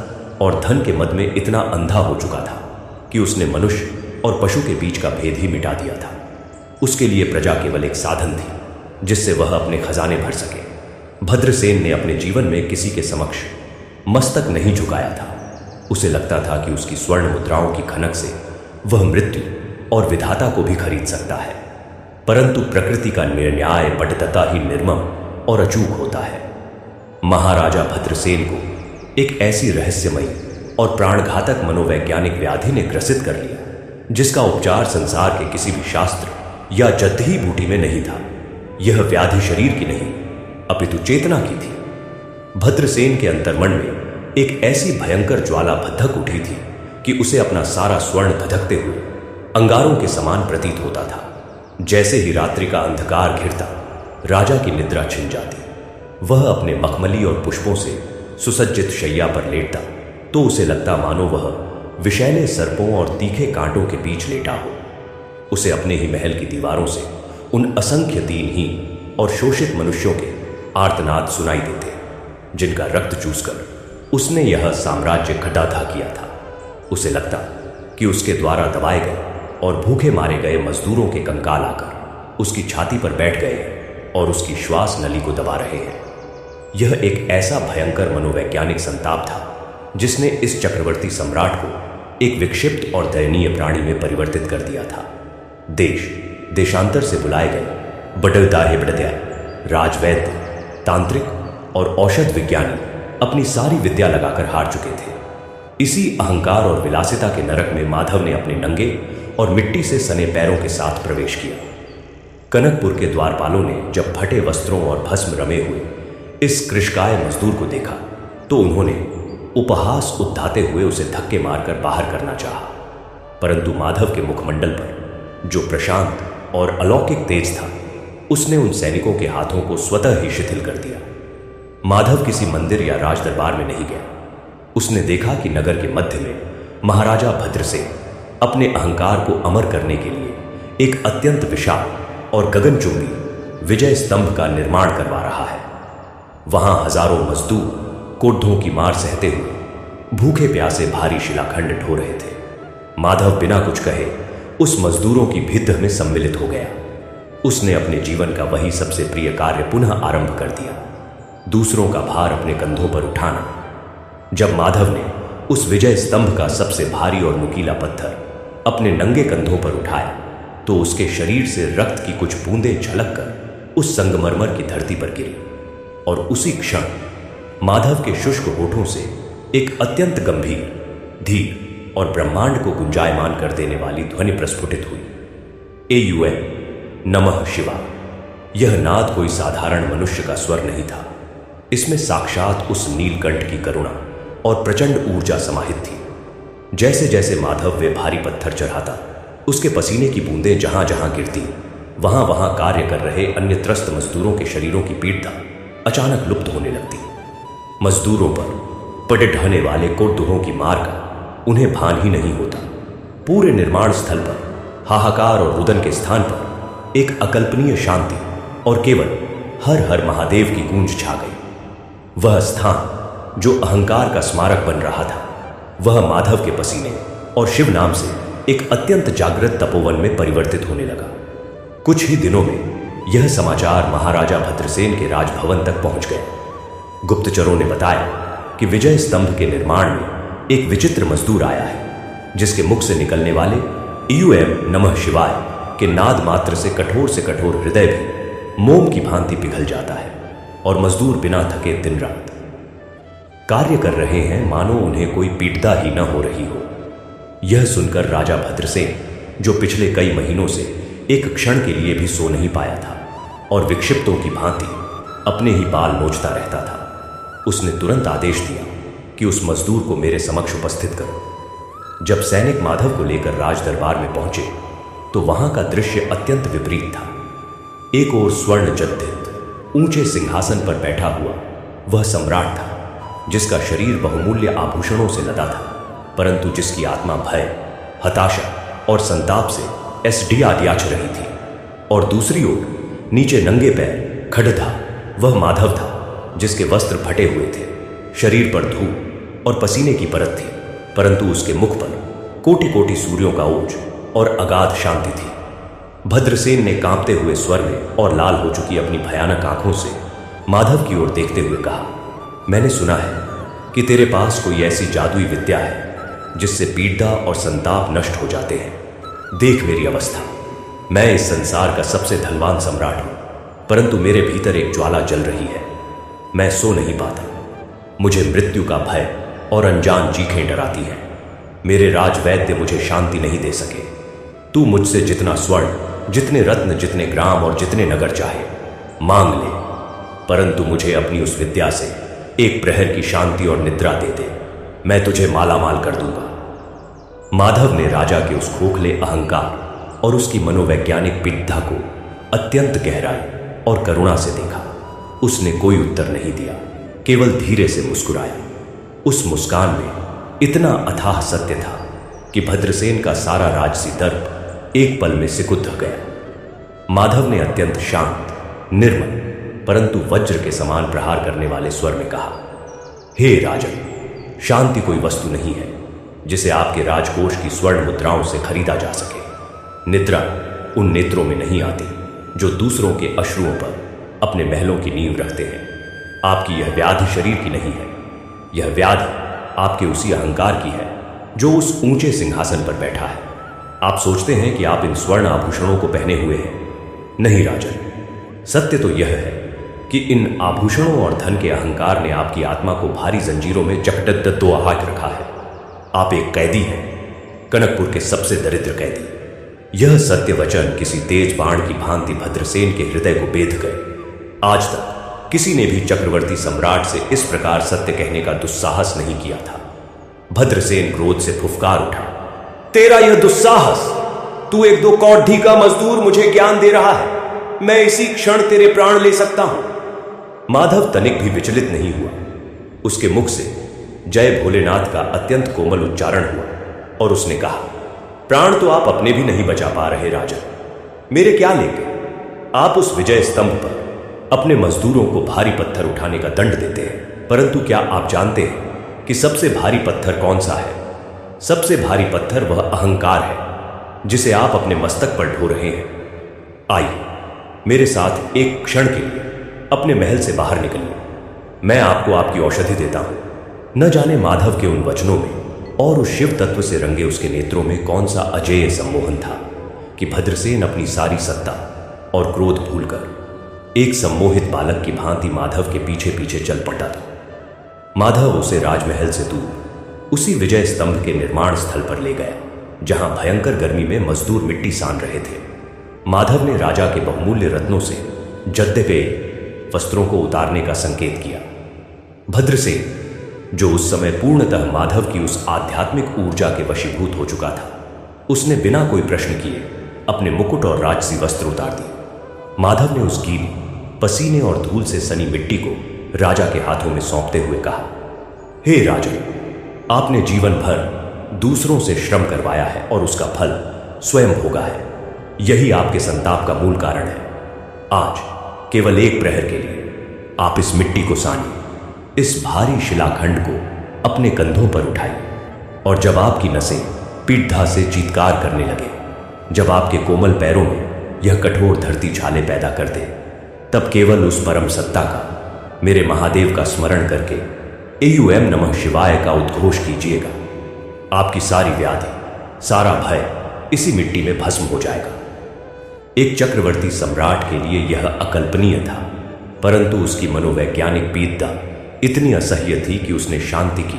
और धन के मद में इतना अंधा हो चुका था कि उसने मनुष्य और पशु के बीच का भेद ही मिटा दिया था। उसके लिए प्रजा केवल एक साधन थी जिससे वह अपने खजाने भर सके। भद्रसेन ने अपने जीवन में किसी के समक्ष मस्तक नहीं झुकाया था। उसे लगता था कि उसकी स्वर्ण मुद्राओं की खनक से वह मृत्यु और विधाता को भी खरीद सकता है। परंतु प्रकृति का निर्णय बटतता ही निर्मम और अचूक होता है। महाराजा भद्रसेन को एक ऐसी रहस्यमयी और प्राणघातक मनोवैज्ञानिक व्याधि ने ग्रसित कर लिया जिसका उपचार संसार के किसी भी शास्त्र या जड़ी बूटी में नहीं था। यह व्याधि शरीर की नहीं अपितु चेतना की थी। भद्रसेन के अंतर्मन में एक ऐसी भयंकर ज्वाला भद्दक उठी थी कि उसे अपना सारा स्वर्ण धधकते हुए अंगारों के समान प्रतीत होता था। जैसे ही रात्रि का अंधकार घिरता राजा की निद्रा छिन जाती। वह अपने मखमली और पुष्पों से सुसज्जित शैया पर लेटता तो उसे लगता मानो वह विषैले सर्पों और तीखे कांटों के बीच लेटा हो। उसे अपने ही महल की दीवारों से उन असंख्य दीनहीन और शोषित मनुष्यों के आर्तनाद सुनाई देते जिनका रक्त चूसकर उसने यह साम्राज्य घटाधा किया था। उसे लगता कि उसके द्वारा दबाए गए और भूखे मारे गए मजदूरों के कंकाल आकर उसकी छाती पर बैठ गए हैं और उसकी श्वास नली को दबा रहे हैं। यह एक ऐसा भयंकर मनोवैज्ञानिक संताप था जिसने इस चक्रवर्ती सम्राट को एक विक्षिप्त और दयनीय प्राणी में परिवर्तित कर दिया था। देश देशांतर से बुलाए गए बड़दाहे बड़द्या राजवैद्य, तांत्रिक और औषध विज्ञानी अपनी सारी विद्या लगाकर हार चुके थे। इसी अहंकार और विलासिता के नरक में माधव ने अपने नंगे और मिट्टी से सने पैरों के साथ प्रवेश किया। कनकपुर के द्वारपालों ने जब फटे वस्त्रों और भस्म रमे हुए इस कृशकाय मजदूर को देखा तो उन्होंने उपहास उद्धाते हुए उसे धक्के मारकर बाहर करना चाहा, परंतु माधव के मुखमंडल पर जो प्रशांत और अलौकिक तेज था, उसने उन सैनिकों के हाथों को स्वतः ही शिथिल कर दिया। माधव किसी मंदिर या राजदरबार में नहीं गया। उसने देखा कि नगर के मध्य में महाराजा भद्रसेन अपने अहंकार को अमर करने के लिए एक अत्यंत विशाल और गगनचुंबी विजय स्तंभ का निर्माण करवा रहा है। वहां हजारों मजदूर कोढ़ों की मार सहते हुए भूखे प्यासे भारी शिलाखंड ढो रहे थे। माधव बिना कुछ कहे उस मजदूरों की भिद्ध में सम्मिलित हो गया। उसने अपने जीवन का वही सबसे प्रिय कार्य पुनः आरंभ कर दिया, दूसरों का भार अपने कंधों पर उठाना। जब माधव ने उस विजय स्तंभ का सबसे भारी और नुकीला पत्थर अपने नंगे कंधों पर उठाया तो उसके शरीर से रक्त की कुछ बूंदें झलक कर उस संगमरमर की धरती पर गिरी और उसी क्षण माधव के शुष्क होठों से एक अत्यंत गंभीर, धीर और ब्रह्मांड को गुंजायमान कर देने वाली ध्वनि प्रस्फुटित हुई। AUM नमः शिवाय। यह नाद कोई साधारण मनुष्य का स्वर नहीं था। इसमें साक्षात उस नीलकंठ की करुणा और प्रचंड ऊर्जा समाहित थी। जैसे जैसे माधव वे भारी पत्थर चढ़ाता, उसके पसीने की बूंदें जहां जहां गिरती, वहां वहां कार्य कर रहे अन्य त्रस्त मजदूरों के शरीरों की पीड़ता अचानक लुप्त होने लगती। मजदूरों पर पड़े ढहने वाले कोढ़ों की मार का उन्हें भान ही नहीं होता। पूरे निर्माण स्थल पर हाहाकार और रुदन के स्थान पर एक अकल्पनीय शांति और केवल हर हर महादेव की गूंज छा गई। वह स्थान जो अहंकार का स्मारक बन रहा था, वह माधव के पसीने और शिव नाम से एक अत्यंत जागृत तपोवन में परिवर्तित होने लगा। कुछ ही दिनों में यह समाचार महाराजा भद्रसेन के राजभवन तक पहुंच गया। गुप्तचरों ने बताया कि विजय स्तंभ के निर्माण में एक विचित्र मजदूर आया है, जिसके मुख से निकलने वाले AUM नमः शिवाय के नाद मात्र से कठोर हृदय भी मोम की भांति पिघल जाता है और मजदूर बिना थके दिन रात कार्य कर रहे हैं, मानो उन्हें कोई पीड़ता ही न हो रही हो। यह सुनकर राजा भद्रसेन, जो पिछले कई महीनों से एक क्षण के लिए भी सो नहीं पाया था और विक्षिप्तों की भांति अपने ही बाल नोचता रहता था, उसने तुरंत आदेश दिया कि उस मजदूर को मेरे समक्ष उपस्थित करो। जब सैनिक माधव को लेकर राज दरबार में पहुंचे तो वहां का दृश्य अत्यंत विपरीत था। एक ओर स्वर्ण जद्दित ऊंचे सिंहासन पर बैठा हुआ वह सम्राट था, जिसका शरीर बहुमूल्य आभूषणों से लदा था, परंतु जिसकी आत्मा भय, हताशा और संताप से एसडियाच रही थी। और दूसरी ओर नीचे नंगे पैर खड़ा वह माधव था, जिसके वस्त्र फटे हुए थे, शरीर पर धूप और पसीने की परत थी, परंतु उसके मुख पर कोटि कोटि सूर्यों का ओज और अगाध शांति थी। भद्रसेन ने कांपते हुए स्वर में और लाल हो चुकी अपनी भयानक आंखों से माधव की ओर देखते हुए कहा, मैंने सुना है कि तेरे पास कोई ऐसी जादुई विद्या है जिससे पीड़ा और संताप नष्ट हो जाते हैं। देख मेरी अवस्था, मैं इस संसार का सबसे धनवान सम्राट हूं, परंतु मेरे भीतर एक ज्वाला जल रही है। मैं सो नहीं पाता, मुझे मृत्यु का भय और अनजान चीखें डराती हैं। मेरे राजवैद्य मुझे शांति नहीं दे सके। तू मुझसे जितना स्वर्ण, जितने रत्न, जितने ग्राम और जितने नगर चाहे मांग ले, परंतु मुझे अपनी उस विद्या से एक प्रहर की शांति और निद्रा दे दे। मैं तुझे मालामाल कर दूंगा। माधव ने राजा के उस खोखले अहंकार और उसकी मनोवैज्ञानिक पीड़ा को अत्यंत गहराई और करुणा से देखा। उसने कोई उत्तर नहीं दिया, केवल धीरे से मुस्कुराया। उस मुस्कान में इतना अथाह सत्य था कि भद्रसेन का सारा राजसी दर्प एक पल में सिकुड़ गया। माधव ने अत्यंत शांत, निर्मल परंतु वज्र के समान प्रहार करने वाले स्वर में कहा, हे राजन, शांति कोई वस्तु नहीं है जिसे आपके राजकोष की स्वर्ण मुद्राओं से खरीदा जा सके। निद्रा उन नेत्रों में नहीं आती जो दूसरों के अश्रुओं पर अपने महलों की नींव रखते हैं। आपकी यह व्याधि शरीर की नहीं है, यह व्याधि आपके उसी अहंकार की है जो उस ऊंचे सिंहासन पर बैठा है। आप सोचते हैं कि आप इन स्वर्ण आभूषणों को पहने हुए हैं। नहीं राजन, सत्य तो यह है कि इन आभूषणों और धन के अहंकार ने आपकी आत्मा को भारी जंजीरों में जकड़त रखा है। आप एक कैदी हैं, कनकपुर के सबसे दरिद्र कैदी। यह सत्य वचन किसी तेज बाण की भांति भद्रसेन के हृदय को बेध गए। आज तक किसी ने भी चक्रवर्ती सम्राट से इस प्रकार सत्य कहने का दुस्साहस नहीं किया था। भद्रसेन क्रोध से फुफकार उठा, तेरा यह दुस्साहस! तू एक दो कौड़ी का मजदूर मुझे ज्ञान दे रहा है। मैं इसी क्षण तेरे प्राण ले सकता हूं। माधव तनिक भी विचलित नहीं हुआ। उसके मुख से जय भोलेनाथ का अत्यंत कोमल उच्चारण हुआ और उसने कहा, प्राण तो आप अपने भी नहीं बचा पा रहे राजन, मेरे क्या लेंगे? आप उस विजय स्तंभ पर अपने मजदूरों को भारी पत्थर उठाने का दंड देते हैं, परंतु क्या आप जानते हैं कि सबसे भारी पत्थर कौन सा है? सबसे भारी पत्थर वह अहंकार है जिसे आप अपने मस्तक पर ढो रहे हैं। आइए मेरे साथ एक क्षण के लिए अपने महल से बाहर निकलिए। मैं आपको आपकी औषधि देता हूं। न जाने माधव के उन वचनों में और उस शिव तत्व से रंगे उसके नेत्रों में कौन सा अजेय सम्मोहन था कि भद्रसेन अपनी सारी सत्ता और क्रोध भूलकर एक सम्मोहित बालक की भांति माधव के पीछे पीछे चल पड़ा था। माधव उसे राजमहल से दूर उसी विजय स्तंभ के निर्माण स्थल पर ले गया जहां भयंकर गर्मी में मजदूर मिट्टी सान रहे थे। माधव ने राजा के बहुमूल्य रत्नों से जद्दे वस्त्रों को उतारने का संकेत किया। भद्रसेन, जो उस समय पूर्णतः माधव की उस आध्यात्मिक ऊर्जा के वशीभूत हो चुका था, उसने बिना कोई प्रश्न किए अपने मुकुट और राजसी वस्त्र उतार दिए। माधव ने उस गीली, पसीने और धूल से सनी मिट्टी को राजा के हाथों में सौंपते हुए कहा, हे राजन, आपने जीवन भर दूसरों से श्रम करवाया है और उसका फल स्वयं भोगा है। यही आपके संताप का मूल कारण है। आज केवल एक प्रहर के लिए आप इस मिट्टी को सानिए, इस भारी शिलाखंड को अपने कंधों पर उठाइए, और जब आपकी नसें पीठा से चीत्कार करने लगे, जब आपके कोमल पैरों में यह कठोर धरती छाले पैदा कर दे, तब केवल उस परम सत्ता का, मेरे महादेव का स्मरण करके एयूएम नमः शिवाय का उद्घोष कीजिएगा। आपकी सारी व्याधि, सारा भय इसी मिट्टी में भस्म हो जाएगा। एक चक्रवर्ती सम्राट के लिए यह अकल्पनीय था, परंतु उसकी मनोवैज्ञानिक पीड़ितता इतनी असह्य थी कि उसने शांति की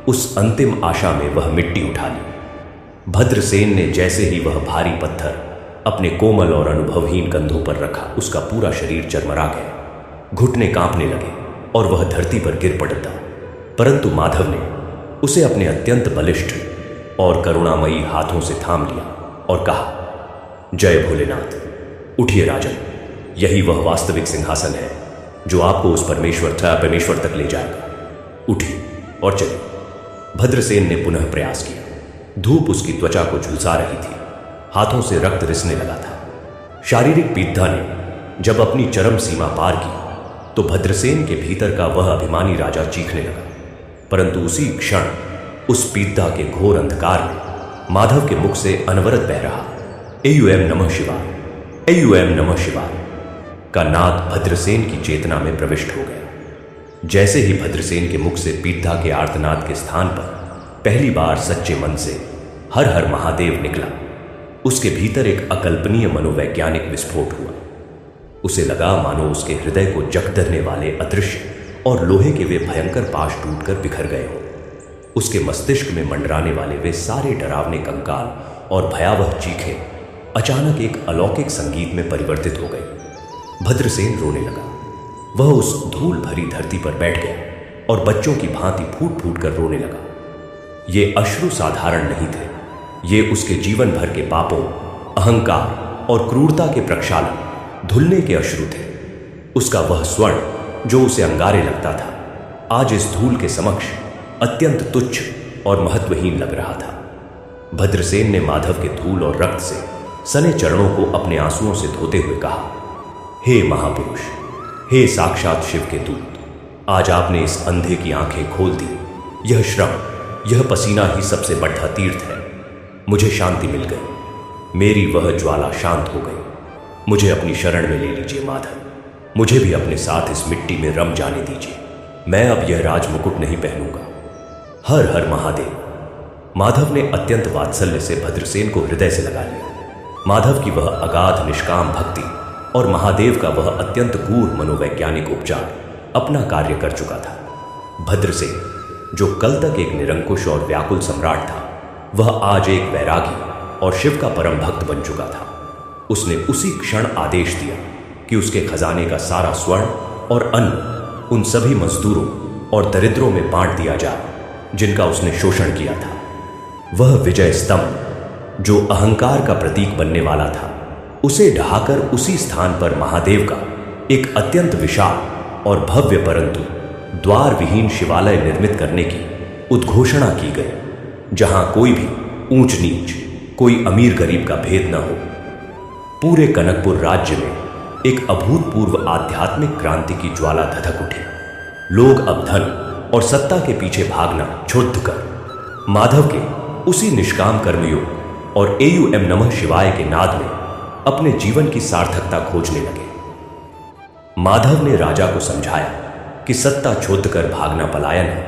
उस अंतिम आशा में वह मिट्टी उठा ली। भद्रसेन ने जैसे ही वह भारी पत्थर अपने कोमल और अनुभवहीन कंधों पर रखा, उसका पूरा शरीर चरमरा गया, घुटने कांपने लगे और वह धरती पर गिर पड़ता। परंतु माधव ने उसे अपने अत्यंत बलिष्ठ और करुणामयी हाथों से थाम लिया और कहा, जय भोलेनाथ, उठिए राजन, यही वह वास्तविक सिंहासन है जो आपको उस परमेश्वर तक ले जाएगा। उठिए और चलिए। भद्रसेन ने पुनः प्रयास किया। धूप उसकी त्वचा को झुलसा रही थी, हाथों से रक्त रिसने लगा था। शारीरिक पीड़ा ने जब अपनी चरम सीमा पार की तो भद्रसेन के भीतर का वह अभिमानी राजा चीखने लगा, परंतु उसी क्षण उस पीड़ा के घोर अंधकार में माधव के मुख से अनवरत बह रहा एयूएम नमः शिवाय, एयूएम नमः शिवाय का नाद भद्रसेन की चेतना में प्रविष्ट हो गया। जैसे ही भद्रसेन के मुख से पीड़ा के आर्तनाद के स्थान पर पहली बार सच्चे मन से हर हर महादेव निकला, उसके भीतर एक अकल्पनीय मनोवैज्ञानिक विस्फोट हुआ। उसे लगा मानो उसके हृदय को जकड़ने वाले अदृश्य और लोहे के वे भयंकर पाश टूटकर बिखर गए हों। उसके मस्तिष्क में मंडराने वाले वे सारे डरावने कंकाल और भयावह चीखें अचानक एक अलौकिक संगीत में परिवर्तित हो गई। भद्रसेन रोने लगा। वह उस धूल भरी धरती पर बैठ गया और बच्चों की भांति फूट फूट कर रोने लगा। ये अश्रु साधारण नहीं थे, ये उसके जीवन भर के पापों, अहंकार और क्रूरता के प्रक्षालन, धुलने के अश्रु थे। उसका वह स्वर्ण जो उसे अंगारे लगता था, आज इस धूल के समक्ष अत्यंत तुच्छ और महत्वहीन लग रहा था। भद्रसेन ने माधव के धूल और रक्त से सने चरणों को अपने आंसुओं से धोते हुए कहा, हे महापुरुष, हे साक्षात शिव के दूत, आज आपने इस अंधे की आंखें खोल दी। यह श्रम, यह पसीना ही सबसे बड़ा तीर्थ है। मुझे शांति मिल गई, मेरी वह ज्वाला शांत हो गई। मुझे अपनी शरण में ले लीजिए माधव, मुझे भी अपने साथ इस मिट्टी में रम जाने दीजिए। मैं अब यह राजमुकुट नहीं पहनूंगा। हर हर महादेव। माधव ने अत्यंत वात्सल्य से भद्रसेन को हृदय से लगा लिया। माधव की वह अगाध निष्काम भक्ति और महादेव का वह अत्यंत गूढ़ मनोवैज्ञानिक उपचार अपना कार्य कर चुका था। भद्रसेन, जो कल तक एक निरंकुश और व्याकुल सम्राट था, वह आज एक वैरागी और शिव का परम भक्त बन चुका था। उसने उसी क्षण आदेश दिया कि उसके खजाने का सारा स्वर्ण और अन्न उन सभी मजदूरों और दरिद्रों में बांट दिया जाए जिनका उसने शोषण किया था। वह विजय स्तंभ, जो अहंकार का प्रतीक बनने वाला था, उसे ढहाकर उसी स्थान पर महादेव का एक अत्यंत विशाल और भव्य परंतु द्वार विहीन शिवालय निर्मित करने की उद्घोषणा की गई, जहां कोई भी ऊंच नीच, कोई अमीर गरीब का भेद न हो। पूरे कनकपुर राज्य में एक अभूतपूर्व आध्यात्मिक क्रांति की ज्वाला धधक उठी। लोग अब धन और सत्ता के पीछे भागना छोड़ कर माधव के उसी निष्काम कर्मयोग और एयूएम नमः शिवाय के नाद में अपने जीवन की सार्थकता खोजने लगे। माधव ने राजा को समझाया कि सत्ता छोड़ कर भागना पलायन है,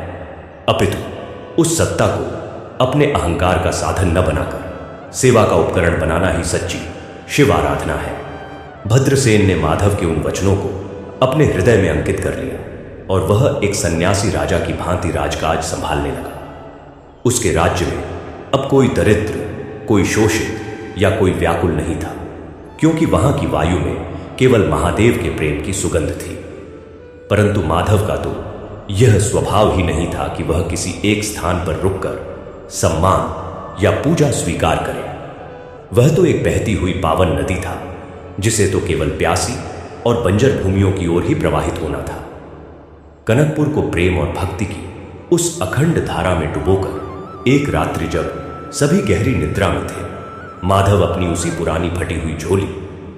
अपितु उस सत्ता को अपने अहंकार का साधन न बनाकर सेवा का उपकरण बनाना ही सच्ची शिव आराधना है। भद्रसेन ने माधव के उन वचनों को अपने हृदय में अंकित कर लिया और वह एक सन्यासी राजा की भांति राजकाज संभालने लगा। उसके राज्य में अब कोई दरिद्र, कोई शोषित या कोई व्याकुल नहीं था, क्योंकि वहां की वायु में केवल महादेव के प्रेम की सुगंध थी। परंतु माधव का तो यह स्वभाव ही नहीं था कि वह किसी एक स्थान पर रुककर सम्मान या पूजा स्वीकार करे। वह तो एक बहती हुई पावन नदी था, जिसे तो केवल प्यासी और बंजर भूमियों की ओर ही प्रवाहित होना था। कनकपुर को प्रेम और भक्ति की उस अखंड धारा में डुबोकर एक रात्रि जब सभी गहरी निद्रा में थे, माधव अपनी उसी पुरानी फटी हुई झोली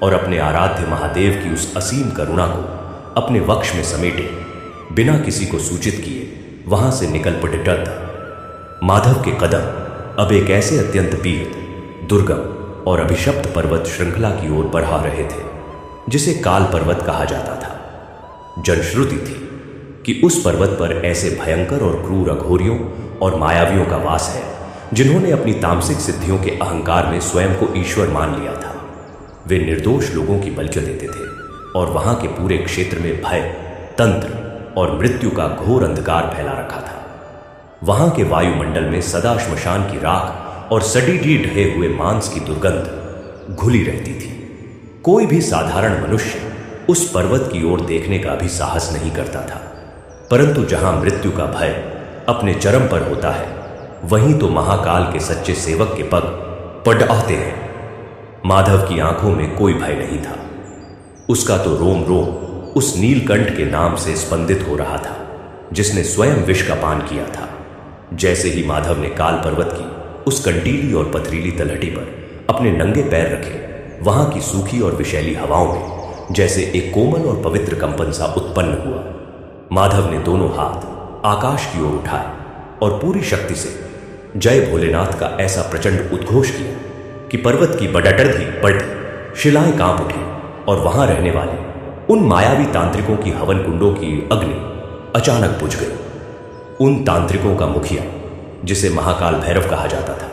और अपने आराध्य महादेव की उस असीम करुणा को अपने वक्ष में समेटे बिना किसी को सूचित किए वहां से निकल पड़े डरता। माधव के कदम अब एक ऐसे अत्यंत पीड़ित, दुर्गम और अभिशप्त पर्वत श्रृंखला की ओर बढ़ा रहे थे, जिसे काल पर्वत कहा जाता था। जनश्रुति थी कि उस पर्वत पर ऐसे भयंकर और क्रूर अघोरियों और मायावियों का वास है, जिन्होंने अपनी तामसिक सिद्धियों के अहंकार में स्वयं को ईश्वर मान लिया था। वे निर्दोष लोगों की बलि देते थे और वहां के पूरे क्षेत्र में भय, तंत्र और मृत्यु का घोर अंधकार फैला रखा था। वहां के वायुमंडल में सदा श्मशान की राख और सडीडी ढहे हुए मांस की दुर्गंध घुली रहती थी। कोई भी साधारण मनुष्य उस पर्वत की ओर देखने का भी साहस नहीं करता था। परंतु जहां मृत्यु का भय अपने चरम पर होता है, वहीं तो महाकाल के सच्चे सेवक के पग पड़ आते हैं। माधव की आंखों में कोई भय नहीं था। उसका तो रोम रोम उस नीलकंठ के नाम से स्पंदित हो रहा था, जिसने स्वयं विष का पान किया था। जैसे ही माधव ने काल पर्वत की उस कंटीली और पथरीली तलहटी पर अपने नंगे पैर रखे, वहां की सूखी और विषैली हवाओं में जैसे एक कोमल और पवित्र कंपन सा उत्पन्न हुआ। माधव ने दोनों हाथ आकाश की ओर उठाए और पूरी शक्ति से जय भोलेनाथ का ऐसा प्रचंड उद्घोष किया कि पर्वत की बडटरधी पलटी, शिलाएं कांप उठी और वहां रहने वाले उन मायावी तांत्रिकों की हवन कुंडों की अग्नि अचानक बुझ गई। उन तांत्रिकों का मुखिया, जिसे महाकाल भैरव कहा जाता था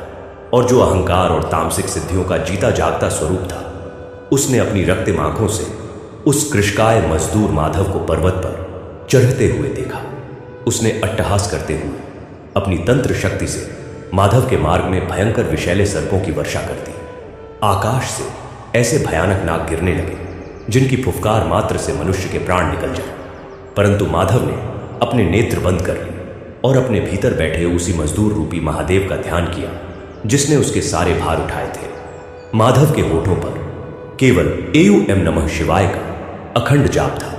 और जो अहंकार और तामसिक सिद्धियों का जीता जागता स्वरूप था, उसने अपनी रक्तिम आंखों से उस कृशकाय मजदूर माधव को पर्वत पर चढ़ते हुए देखा। उसने अट्टहास करते हुए अपनी तंत्र शक्ति से माधव के मार्ग में भयंकर विषैले सर्पों की वर्षा कर दी। आकाश से ऐसे भयानक नाग गिरने लगे जिनकी फुफकार मात्र से मनुष्य के प्राण निकल जाए। परंतु माधव ने अपने नेत्र बंद कर लिए और अपने भीतर बैठे उसी मजदूर रूपी महादेव का ध्यान किया, जिसने उसके सारे भार उठाए थे। माधव के होठों पर केवल एयूएम नमः शिवाय का अखंड जाप था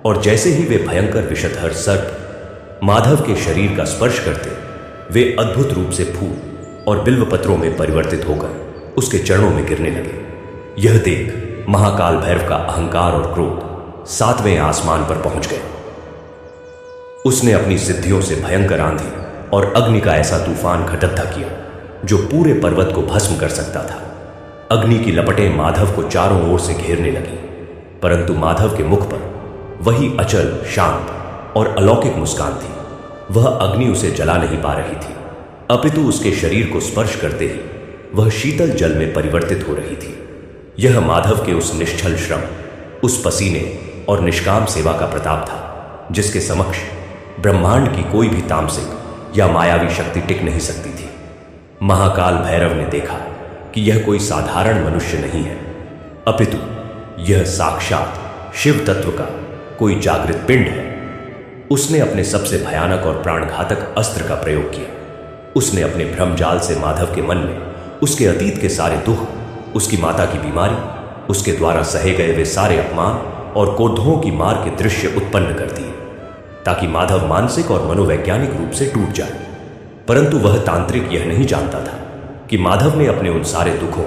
और जैसे ही वे भयंकर विषधर सर्प माधव के शरीर का स्पर्श करते, वे अद्भुत रूप से फूल और बिल्व पत्रों में परिवर्तित होकर उसके चरणों में गिरने लगे। यह देख महाकाल भैरव का अहंकार और क्रोध 7वें आसमान पर पहुंच गए। उसने अपनी सिद्धियों से भयंकर आंधी और अग्नि का ऐसा तूफान खटद्दा किया जो पूरे पर्वत को भस्म कर सकता था। अग्नि की लपटें माधव को चारों ओर से घेरने लगी, परंतु माधव के मुख पर वही अचल, शांत और अलौकिक मुस्कान थी। वह अग्नि उसे जला नहीं पा रही थी, अपितु उसके शरीर को स्पर्श करते ही वह शीतल जल में परिवर्तित हो रही थी। यह माधव के उस निश्चल श्रम, उस पसीने और निष्काम सेवा का प्रताप था जिसके समक्ष ब्रह्मांड की कोई भी तामसिक या मायावी शक्ति टिक नहीं सकती थी। महाकाल भैरव ने देखा कि यह कोई साधारण मनुष्य नहीं है, अपितु यह साक्षात शिव तत्व का कोई जागृत पिंड है। उसने अपने सबसे भयानक और प्राणघातक अस्त्र का प्रयोग किया। उसने अपने भ्रमजाल से माधव के मन में उसके अतीत के सारे दुख, उसकी माता की बीमारी, उसके द्वारा सहे गए वे सारे अपमान और क्रोधों की मार के दृश्य उत्पन्न कर दिए, ताकि माधव मानसिक और मनोवैज्ञानिक रूप से टूट जाए। परंतु वह तांत्रिक यह नहीं जानता था कि माधव ने अपने उन सारे दुखों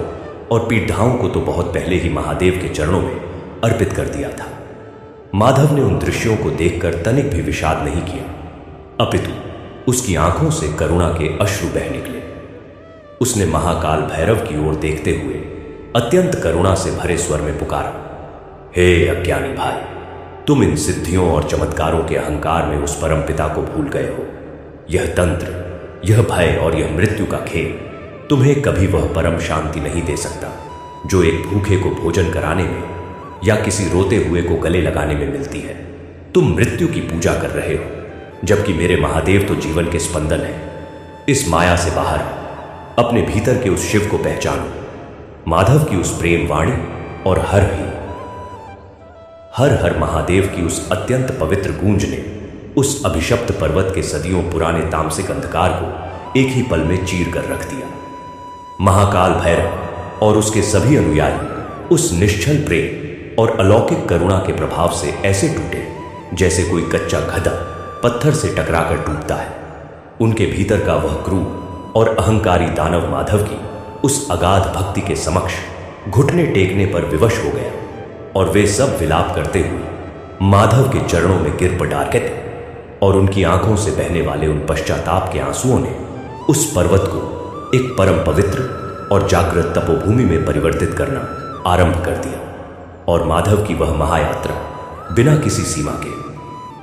और पीड़ाओं को तो बहुत पहले ही महादेव के चरणों में अर्पित कर दिया था। माधव ने उन दृश्यों को देखकर तनिक भी विषाद नहीं किया, अपितु उसकी आंखों से करुणा के अश्रु बह निकले। उसने महाकाल भैरव की ओर देखते हुए अत्यंत करुणा से भरे स्वर में पुकारा, हे अज्ञानी भाई, तुम इन सिद्धियों और चमत्कारों के अहंकार में उस परम पिता को भूल गए हो। यह तंत्र, यह भय और यह मृत्यु का खेल तुम्हें कभी वह परम शांति नहीं दे सकता जो एक भूखे को भोजन कराने में या किसी रोते हुए को गले लगाने में मिलती है। तुम मृत्यु की पूजा कर रहे हो, जबकि मेरे महादेव तो जीवन के स्पंदन है। इस माया से बाहर अपने भीतर के उस शिव को पहचानो। माधव की उस प्रेम वाणी और हर हर महादेव की उस अत्यंत पवित्र गूंज ने उस अभिशप्त पर्वत के सदियों पुराने तामसिक अंधकार को एक ही पल में चीर कर रख दिया। महाकाल भैरव और उसके सभी अनुयायी उस निश्चल प्रेम और अलौकिक करुणा के प्रभाव से ऐसे टूटे जैसे कोई कच्चा गधा पत्थर से टकराकर टूटता है। उनके भीतर का वह क्रूर और अहंकारी दानव माधव की उस अगाध भक्ति के समक्ष घुटने टेकने पर विवश हो गया और वे सब विलाप करते हुए माधव के चरणों में गिर पड़ते थे और उनकी आंखों से बहने वाले उन पश्चाताप के आंसुओं ने उस पर्वत को एक परम पवित्र और जागृत तपोभूमि में परिवर्तित करना आरंभ कर दिया। और माधव की वह महायात्रा बिना किसी सीमा के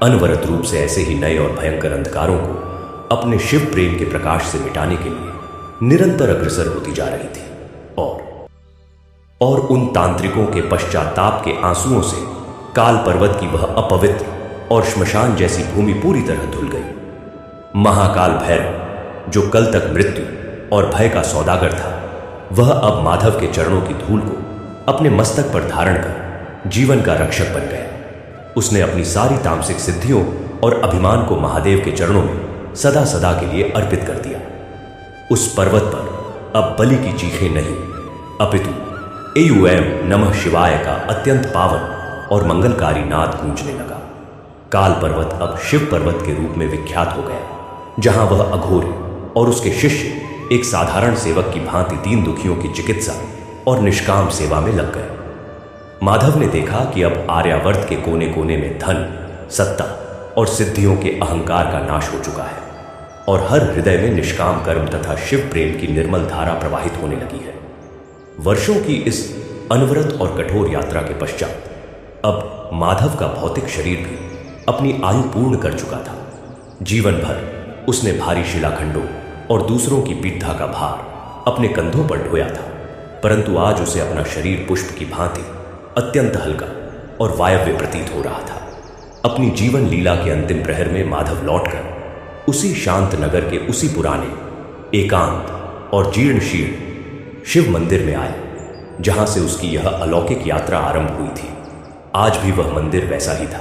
अनवरत रूप से ऐसे ही नए और भयंकर अंधकारों को अपने शिव प्रेम के प्रकाश से मिटाने के लिए निरंतर अग्रसर होती जा रही थी। और उन तांत्रिकों के पश्चाताप के आंसुओं से काल पर्वत की वह अपवित्र और श्मशान जैसी भूमि पूरी तरह धुल गई। महाकाल भैरव, जो कल तक मृत्यु और भय का सौदागर था, वह अब माधव के चरणों की धूल को अपने मस्तक पर धारण कर जीवन का रक्षक बन गया। उसने अपनी सारी तामसिक सिद्धियों और अभिमान को महादेव के चरणों में सदा सदा के लिए अर्पित कर दिया। उस पर्वत पर अब बलि की चीखें नहीं, अपितु एयूएम नमः शिवाय का अत्यंत पावन और मंगलकारी नाद गूंजने लगा। काल पर्वत अब शिव पर्वत के रूप में विख्यात हो गया, जहां वह अघोरी और उसके शिष्य एक साधारण सेवक की भांति दीन दुखियों की चिकित्सा और निष्काम सेवा में लग गए। माधव ने देखा कि अब आर्यावर्त के कोने कोने में धन, सत्ता और सिद्धियों के अहंकार का नाश हो चुका है और हर हृदय में निष्काम कर्म तथा शिव प्रेम की निर्मल धारा प्रवाहित होने लगी है। वर्षों की इस अनवरत और कठोर यात्रा के पश्चात अब माधव का भौतिक शरीर भी अपनी आयु पूर्ण कर चुका था। जीवन भर उसने भारी शिलाखंडों और दूसरों की पीठा का भार अपने कंधों पर ढोया था, परंतु आज उसे अपना शरीर पुष्प की भांति अत्यंत हल्का और वायव्य प्रतीत हो रहा था। अपनी जीवन लीला के अंतिम प्रहर में माधव लौटकर उसी शांत नगर के उसी पुराने, एकांत और जीर्ण शीर्ण शिव मंदिर में आया, जहां से उसकी यह अलौकिक यात्रा आरंभ हुई थी। आज भी वह मंदिर वैसा ही था।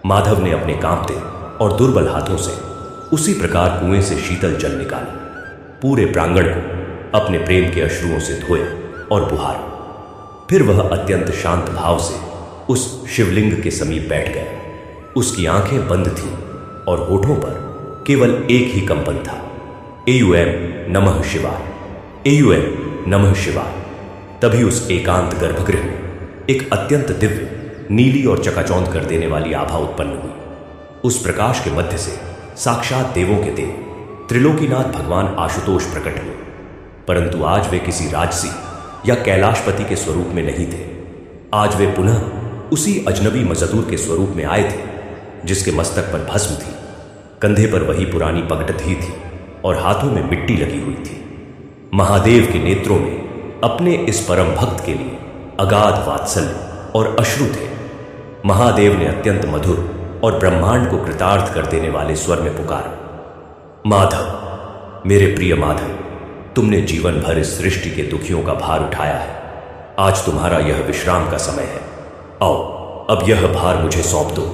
माधव ने अपने कांपते और दुर्बल हाथों से उसी प्रकार कुएं से शीतल जल निकाला, पूरे प्रांगण को अपने प्रेम के अश्रुओं से धोया और बुहारा। फिर वह अत्यंत शांत भाव से उस शिवलिंग के समीप बैठ गया। उसकी आंखें बंद थीं और होठों पर केवल एक ही कंपन था, एयूएम नमः शिवाय, एयूएम नमः शिवाय। तभी उस एकांत गर्भगृह में एक अत्यंत दिव्य, नीली और चकाचौंध कर देने वाली आभा उत्पन्न हुई। उस प्रकाश के मध्य से साक्षात देवों के देव त्रिलोकीनाथ भगवान आशुतोष प्रकट हुए, परंतु आज वे किसी राजसी या कैलाशपति के स्वरूप में नहीं थे। आज वे पुनः उसी अजनबी मजदूर के स्वरूप में आए थे, जिसके मस्तक पर भस्म थी, कंधे पर वही पुरानी पगडंडी थी और हाथों में मिट्टी लगी हुई थी। महादेव के नेत्रों में अपने इस परम भक्त के लिए अगाध वात्सल्य और अश्रु थे। महादेव ने अत्यंत मधुर और ब्रह्मांड को कृतार्थ कर देने वाले स्वर में पुकारा, माधव, मेरे प्रिय माधव, तुमने जीवन भर इस सृष्टि के दुखियों का भार उठाया है। आज तुम्हारा यह विश्राम का समय है। आओ, अब यह भार मुझे सौंप दो।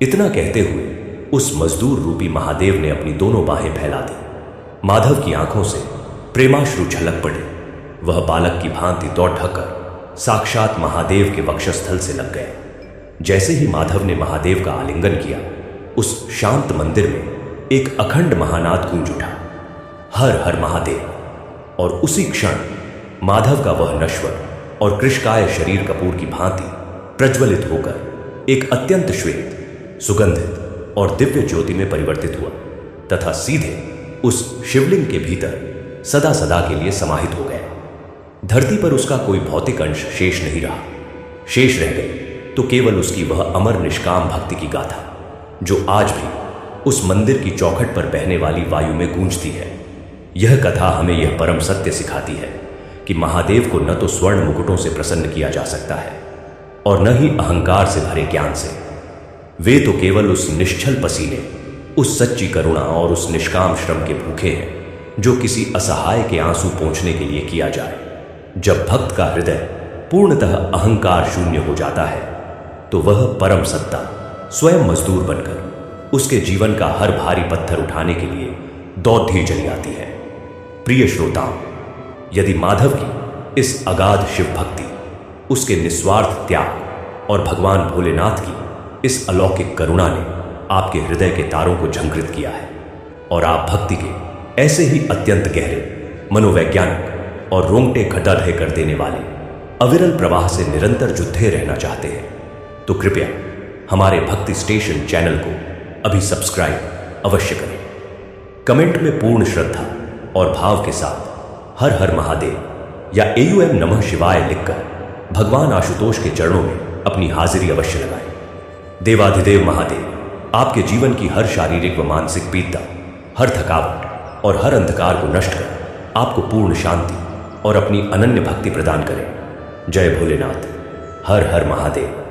इतना कहते हुए उस मजदूर रूपी महादेव ने अपनी दोनों बाहें फैला दी। माधव की आंखों से प्रेमाश्रु छलक पड़े। वह बालक की भांति दौड़ ढककर साक्षात महादेव के वक्षस्थल से लग गए। जैसे ही माधव ने महादेव का आलिंगन किया, उस शांत मंदिर में एक अखंड महानाद गूंज उठा, हर हर महादेव। और उसी क्षण माधव का वह नश्वर और कृशकाय शरीर कपूर की भांति प्रज्वलित होकर एक अत्यंत श्वेत, सुगंधित और दिव्य ज्योति में परिवर्तित हुआ तथा सीधे उस शिवलिंग के भीतर सदा सदा के लिए समाहित हो गया। धरती पर उसका कोई भौतिक अंश शेष नहीं रहा। शेष रह गई तो केवल उसकी वह अमर निष्काम भक्ति की गाथा, जो आज भी उस मंदिर की चौखट पर बहने वाली वायु में गूंजती है। यह कथा हमें यह परम सत्य सिखाती है कि महादेव को न तो स्वर्ण मुकुटों से प्रसन्न किया जा सकता है और न ही अहंकार से भरे ज्ञान से। वे तो केवल उस निश्चल पसीने, उस सच्ची करुणा और उस निष्काम श्रम के भूखे हैं जो किसी असहाय के आंसू पोंछने के लिए किया जाए। जब भक्त का हृदय पूर्णतः अहंकार शून्य हो जाता है तो वह परम सत्ता स्वयं मजदूर बनकर उसके जीवन का हर भारी पत्थर उठाने के लिए दौड़ती चली आती है। प्रिय श्रोताओं, यदि माधव की इस अगाध शिव भक्ति, उसके निस्वार्थ त्याग और भगवान भोलेनाथ की इस अलौकिक करुणा ने आपके हृदय के तारों को झंकृत किया है और आप भक्ति के ऐसे ही अत्यंत गहरे, मनोवैज्ञानिक और रोंगटे खटाढे कर देने वाले अविरल प्रवाह से निरंतर जुद्धे रहना चाहते हैं, तो कृपया हमारे भक्ति स्टेशन चैनल को अभी सब्सक्राइब अवश्य करें। कमेंट में पूर्ण श्रद्धा और भाव के साथ हर हर महादेव या AUM नमः शिवाय लिखकर भगवान आशुतोष के चरणों में अपनी हाजिरी अवश्य लगाएं। देवाधिदेव महादेव आपके जीवन की हर शारीरिक व मानसिक पीड़ा, हर थकावट और हर अंधकार को नष्ट कर आपको पूर्ण शांति और अपनी अनन्य भक्ति प्रदान करें। जय भोलेनाथ। हर हर महादेव।